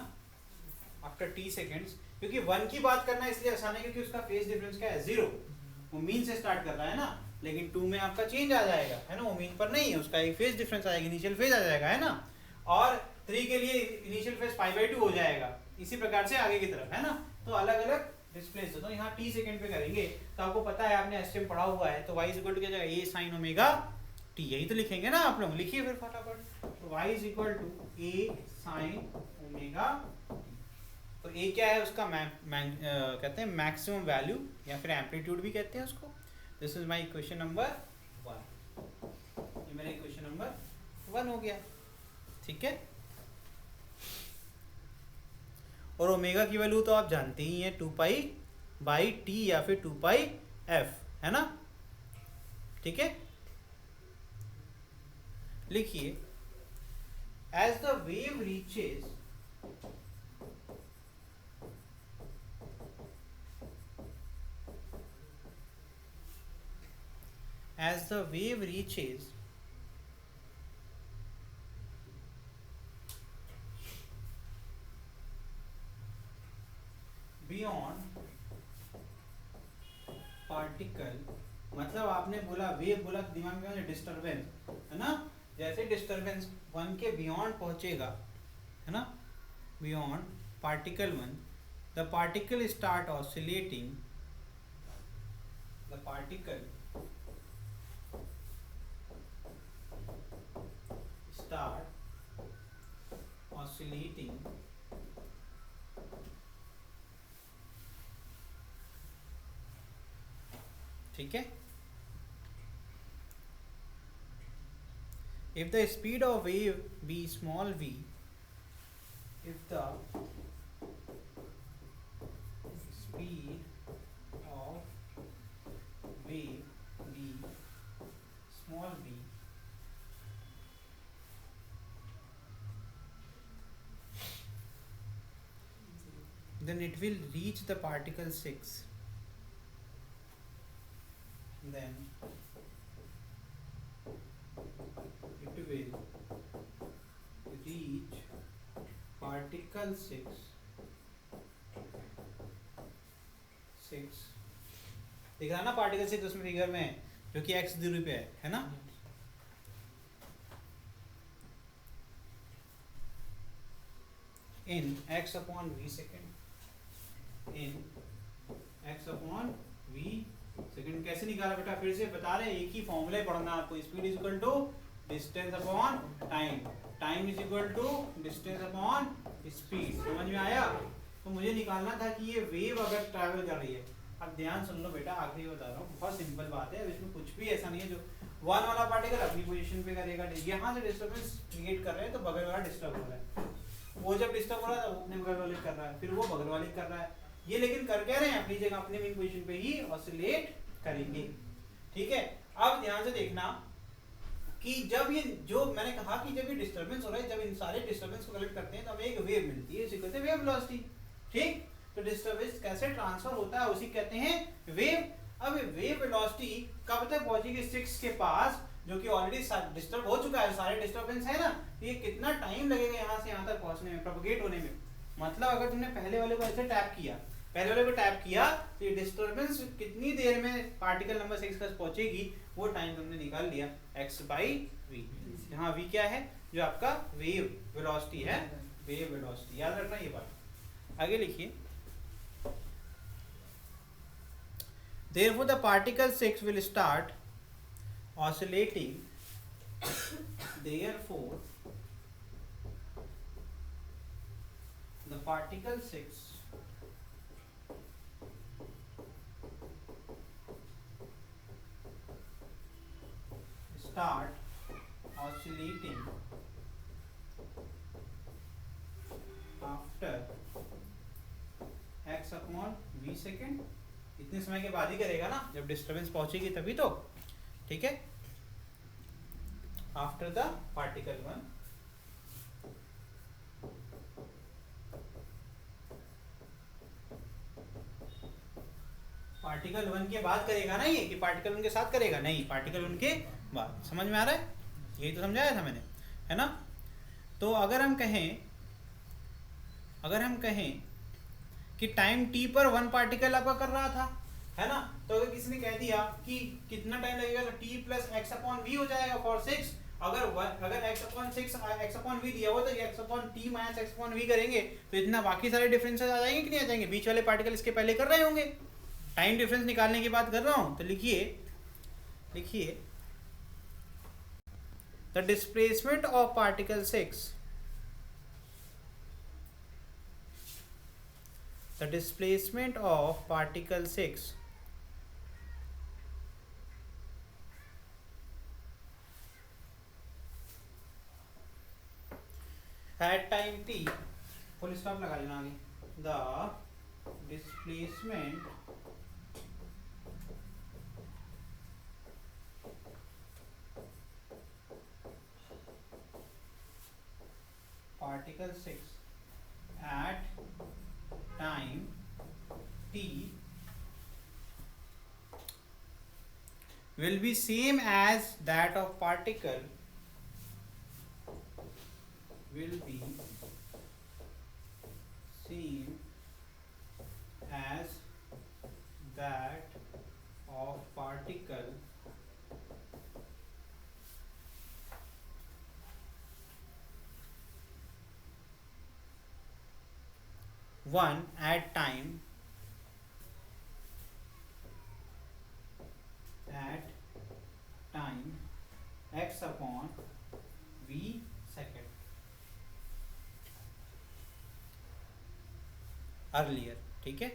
आफ्टर t सेकेंड्स। क्योंकि 1 की बात करना इसलिए आसान है क्योंकि उसका फेज डिफरेंस क्या है, 0, वो मीन से स्टार्ट कर रहा है ना। लेकिन 2 में आपका चेंज आ जाएगा, है ना, वो मीन पर नहीं है, उसका एक फेज डिफरेंस आएगा, इनिशियल फेज आ जाएगा, है ना। और 3 के लिए इनिशियल फेज π/2 हो जाएगा, इसी प्रकार से आगे की तरफ, है ना। तो अलग अलग डिस्प्लेस होता है, यहाँ t सेकंड पे करेंगे तो आपको पता है, आपने एसटीएम पढ़ा हुआ है, तो y इक्वल टू क्या जाएगा, a sin ओमेगा t, यही तो लिखेंगे ना आप लोग, लिखिए फिर फटाफट। तो y equal to a sin omega, तो a क्या है उसका कहते हैं मैक्सिमम वैल्यू या फिर एम्पलीट्यूड भी कहते हैं उसको। This is my equation number 1, ये मेरा इक्वेशन नंबर 1 हो गया, ठीक है। और ओमेगा की वैल्यू तो आप जानते ही हैं, 2π/t या फिर 2πf, है ना, ठीक है। लिखिए, as the wave reaches particle, मतलब आपने बोला वेव, बोला दिमाग में डिस्टरबेंस, है ना, जैसे डिस्टरबेंस 1 के बियॉन्ड पहुंचेगा, है ना, beyond particle 1, the particle start oscillating, the particle start oscillating, ठीक है। If the speed of wave be small v, if the speed of wave be small v, then it will reach the particle 6, then it will reach particle 6 दिख रहा ना, particle 6 उसमें figure में है, जो कि x दूरी पे है ना, in x upon v second, in x upon v second. कैसे निकाला बेटा, फिर से बता रहे, एक ही फॉर्मूले पढ़ना आपको, speed is equal to distance upon time, time is equal to distance upon speed, समझ में आया। तो मुझे निकालना था कि ये वेव अगर ट्रैवल कर रही है, अब ध्यान सुन लो बेटा, आखिरी बता रहा हूँ, बहुत सिंपल बात है, अब इसमें कुछ भी ऐसा नहीं है, जो 1 वाला पार्टिकल अपनी पोजीशन पे करेगा, यहाँ से डिस्टर्बेंस क्रिएट कर रहे हैं तो बगल वाला डिस्टर्ब हो रहा है, वो जब डिस्टर्ब हो रहा है तो अपने बगल वाले कर रहा है, फिर वो बगल वाले कर रहा है, ये लेकिन कर क्या रहे हैं, अपनी जगह अपने मेन पोजीशन पे ही ऑसिलेट करेंगे, ठीक है। अब ध्यान से देखना कि जब ये, जो मैंने कहा कि जब ये डिस्टर्बेंस हो रहा है, जब इन सारे डिस्टर्बेंस को कलेक्ट करते हैं तो हमें एक वेव मिलती है, इसे कहते हैं वेव वेलोसिटी, ठीक। तो डिस्टर्बेंस कैसे ट्रांसफर होता है उसी कहते हैं वेव। अब वेव वेलोसिटी कब तक पहुंचेगी 6 के पास, जो कि ऑलरेडी डिस्टर्ब हो चुका है, सारे डिस्टर्बेंस है ना, ये कितना टाइम लगेगा यहाँ से यहाँ तक पहुंचने में, प्रोपगेट होने में। मतलब अगर तुमने पहले वाले को ऐसे टैप किया, पहले वाले को टैप किया, तो ये डिस्टर्बेंस कितनी देर में पार्टिकल नंबर 6 तक पहुंचेगी, वो टाइम तुमने निकाल लिया x/v। यहाँ v क्या है, जो आपका वेव वेलोसिटी है, वेव वेलोसिटी, याद रखना ये बात। आगे लिखिए, therefore the particle 6 will start oscillating, therefore the particle 6 start oscillating after x/v second, इतने समय के बाद ही करेगा ना, जब डिस्टर्बेंस पहुंचेगी तभी तो, ठीक है। आफ्टर द पार्टिकल 1, पार्टिकल 1 के बाद करेगा ना, ये कि पार्टिकल 1 के साथ करेगा, नहीं, पार्टिकल 1 के बाद। समझ में आ रहा है, यही तो समझाया था मैंने, है ना। तो अगर हम कहें कि टाइम t पर 1 पार्टिकल आपका कर रहा था, है ना, तो अगर किसी ने कह दिया कि कितना टाइम लगेगा, तो t प्लस x/v हो जाएगा फॉर 6। अगर x/v दिया हुआ तो x/t माइनस x/v करेंगे तो इतना बाकी सारे डिफरेंसेस आ जाएंगे कि नहीं आ जाएंगे, बीच वाले पार्टिकल इसके पहले कर रहे होंगे। टाइम डिफरेंस निकालने की बात कर रहा हूं, तो लिखिए the displacement of particle 6, the displacement of particle 6 at time t, full stop लगा लेना आगे, the displacement particle 6 at time t will be same as that of particle, will be same as that of particle 1 at time x upon v second earlier, ठीक है।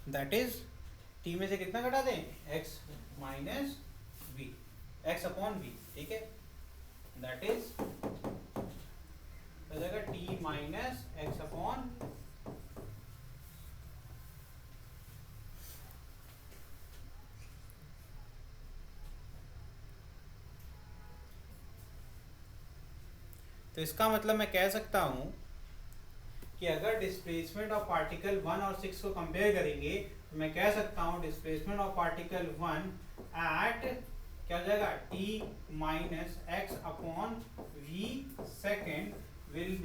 That is T में से कितना घटा दें, x minus v, x upon v, ठीक है। That is हो जाएगा t माइनस एक्स अपॉन तो इसका मतलब मैं कह सकता हूं कि अगर डिस्प्लेसमेंट ऑफ पार्टिकल 1 और 6 को कंपेयर करेंगे तो मैं कह सकता हूं डिस्प्लेसमेंट ऑफ पार्टिकल 1 एट क्या हो जाएगा t minus x upon v second will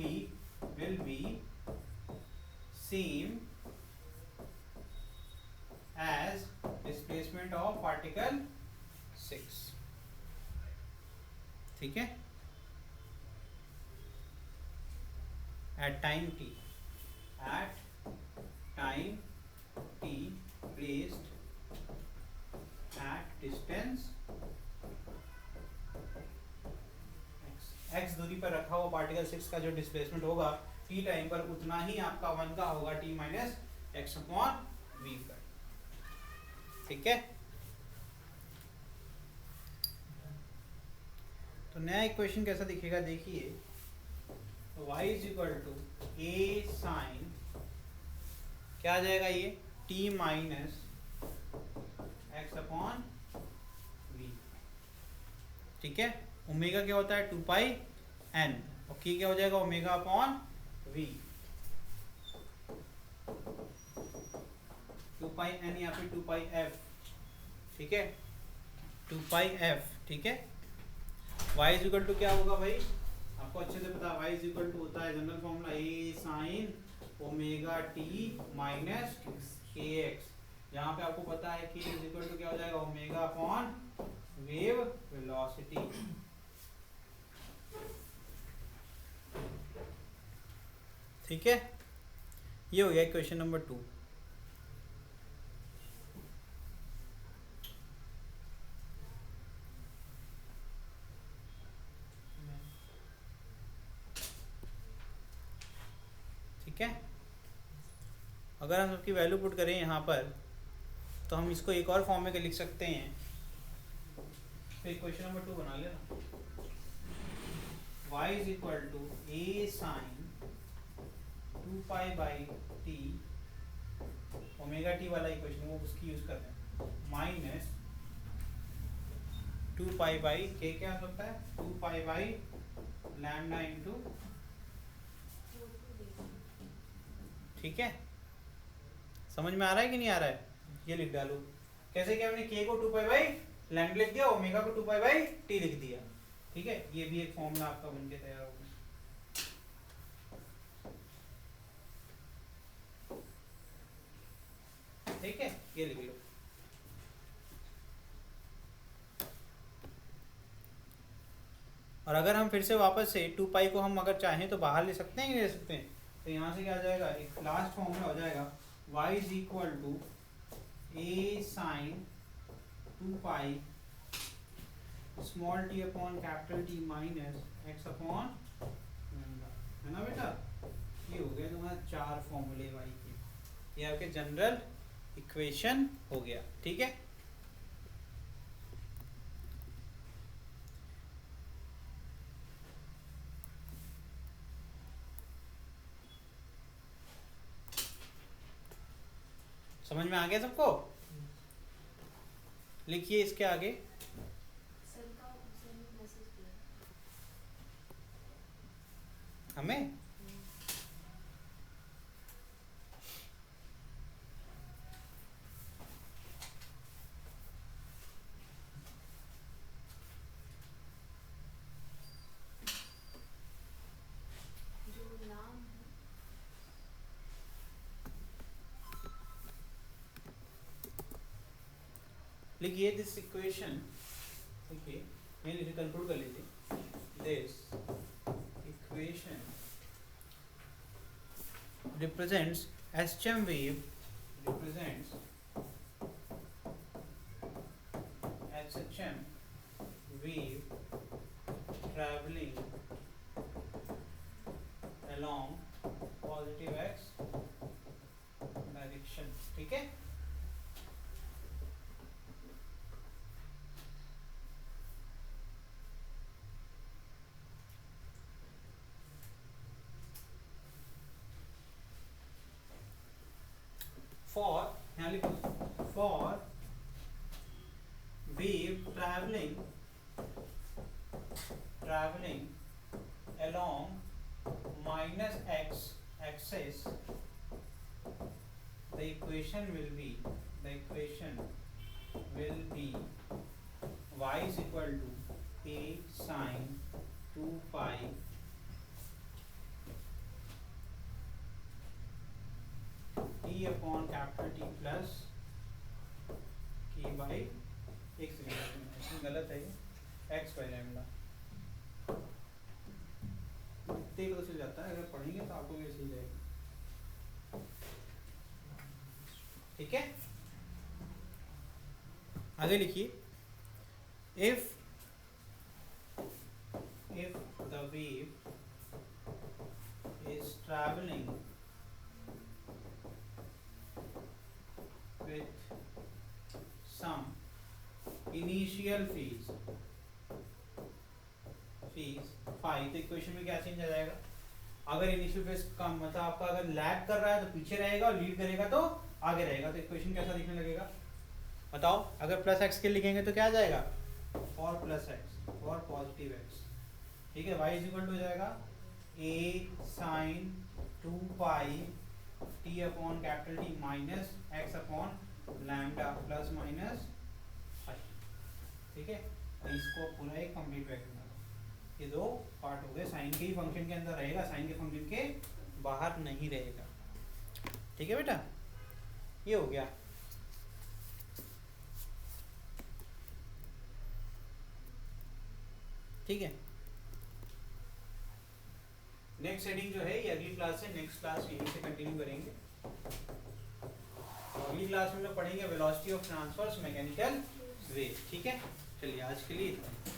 be same as displacement of particle 6, ठीक है, at time t placed at distance x दूरी पर रखा हुआ पार्टिकल 6 का जो डिस्प्लेसमेंट होगा t टाइम पर उतना ही आपका 1 का होगा t minus x upon v पर, ठीक है। तो नया इक्वेशन कैसा दिखेगा देखिए, y is equal to a sine क्या आ जाएगा ये t minus x upon v, ठीक है। ओमेगा क्या होता है 2 पाई n और k क्या हो जाएगा ओमेगा अपॉन v, 2 पाई n या फिर 2 पाई f, ठीक है, 2 पाई f, ठीक है। y इज इक्वल टू क्या होगा भाई, आपको अच्छे से पता है y इज इक्वल टू होता है जनरल फॉर्मूला ए sign omega t minus k x, जहाँ पे आपको पता है कि इज इक्वल टू क्या हो जाएगा ओमेगा अपॉन वेव वेलोसिटी, ठीक है। ये हो गया क्वेश्चन नंबर 2। ठीक है, अगर हम सबकी वैल्यू पुट करें यहाँ पर तो हम इसको एक और फॉर्म में लिख सकते हैं। तो क्वेश्चन नंबर 2 बना लेना, y is equal to a sine 2 pi by t, omega t वाला इक्वेशन वो उसकी यूज कर रहे हैं, माइनस 2 पाई बाई के क्या हो सकता है 2 पाई बाई लैम्डा इंटू, ठीक है। समझ में आ रहा है कि नहीं आ रहा है, ये लिख डालो कैसे, क्या हमने k को 2 पाई बाई लैम्डा लिख दिया, ओमेगा को 2 पाई बाई टी लिख दिया, ठीक है। ये भी एक फॉर्मूला आपका बन के तैयार होगा, ठीक है, ये लिख लो। और अगर हम फिर से वापस से 2 पाई को हम अगर चाहें तो बाहर ले सकते हैं कि ले सकते हैं, तो यहाँ से क्या आ जाएगा एक लास्ट फॉर्मूला हो जाएगा y is equal to a sine 2 pi small t upon capital t minus x upon, है ना बेटा। ये हो गया तुम्हारा 4 फॉर्मूले y के, ये आपके जनरल इक्वेशन हो गया, ठीक है। समझ में आ गया सबको, लिखिए इसके आगे। हमें लिखिए दिस इक्वेशन, देखिए ये लिखे कंक्लूड कर लीजिए, this equation represents SHM wave, represents SHM wave traveling along positive x direction, ठीक है। For यहाँ लिखो, for wave traveling along minus x axis, the equation will be y is equal to a sin 2 pi t upon capital T plus k by x, गलत है ये, x by lambda, इतने को तो चल जाता है, अगर पढ़ेंगे तो आपको ये सही जाएगा, ठीक है। आगे लिखिए, if the wave is traveling with some initial phase phi, तो इक्वेशन में क्या चेंज आ जाएगा, अगर इनिशियल फेज का मतलब आपका अगर लैग कर रहा है तो पीछे रहेगा और लीड करेगा तो आगे रहेगा, तो इक्वेशन कैसा दिखने लगेगा बताओ। अगर प्लस एक्स के लिखेंगे तो क्या आ जाएगा, for plus x, for positive x, ठीक है। वाई इज इक्वल टू हो जाएगा a sine 2 pi t upon capital t minus x upon lambda plus minus five, ठीक है। और इसको पूरा एक कंप्लीट वैक्यूम, ये दो पार्ट हो गए, साइन के ही फंक्शन के अंदर रहेगा, साइन के फंक्शन के बाहर नहीं रहेगा, ठीक है बेटा, ये हो गया। ठीक है, नेक्स्ट हेडिंग जो है ये अगली क्लास से, नेक्स्ट क्लास यहीं से कंटिन्यू करेंगे। अगली क्लास में लोग पढ़ेंगे velocity of transverse mechanical wave, ठीक है। चलिए आज के लिए इतना।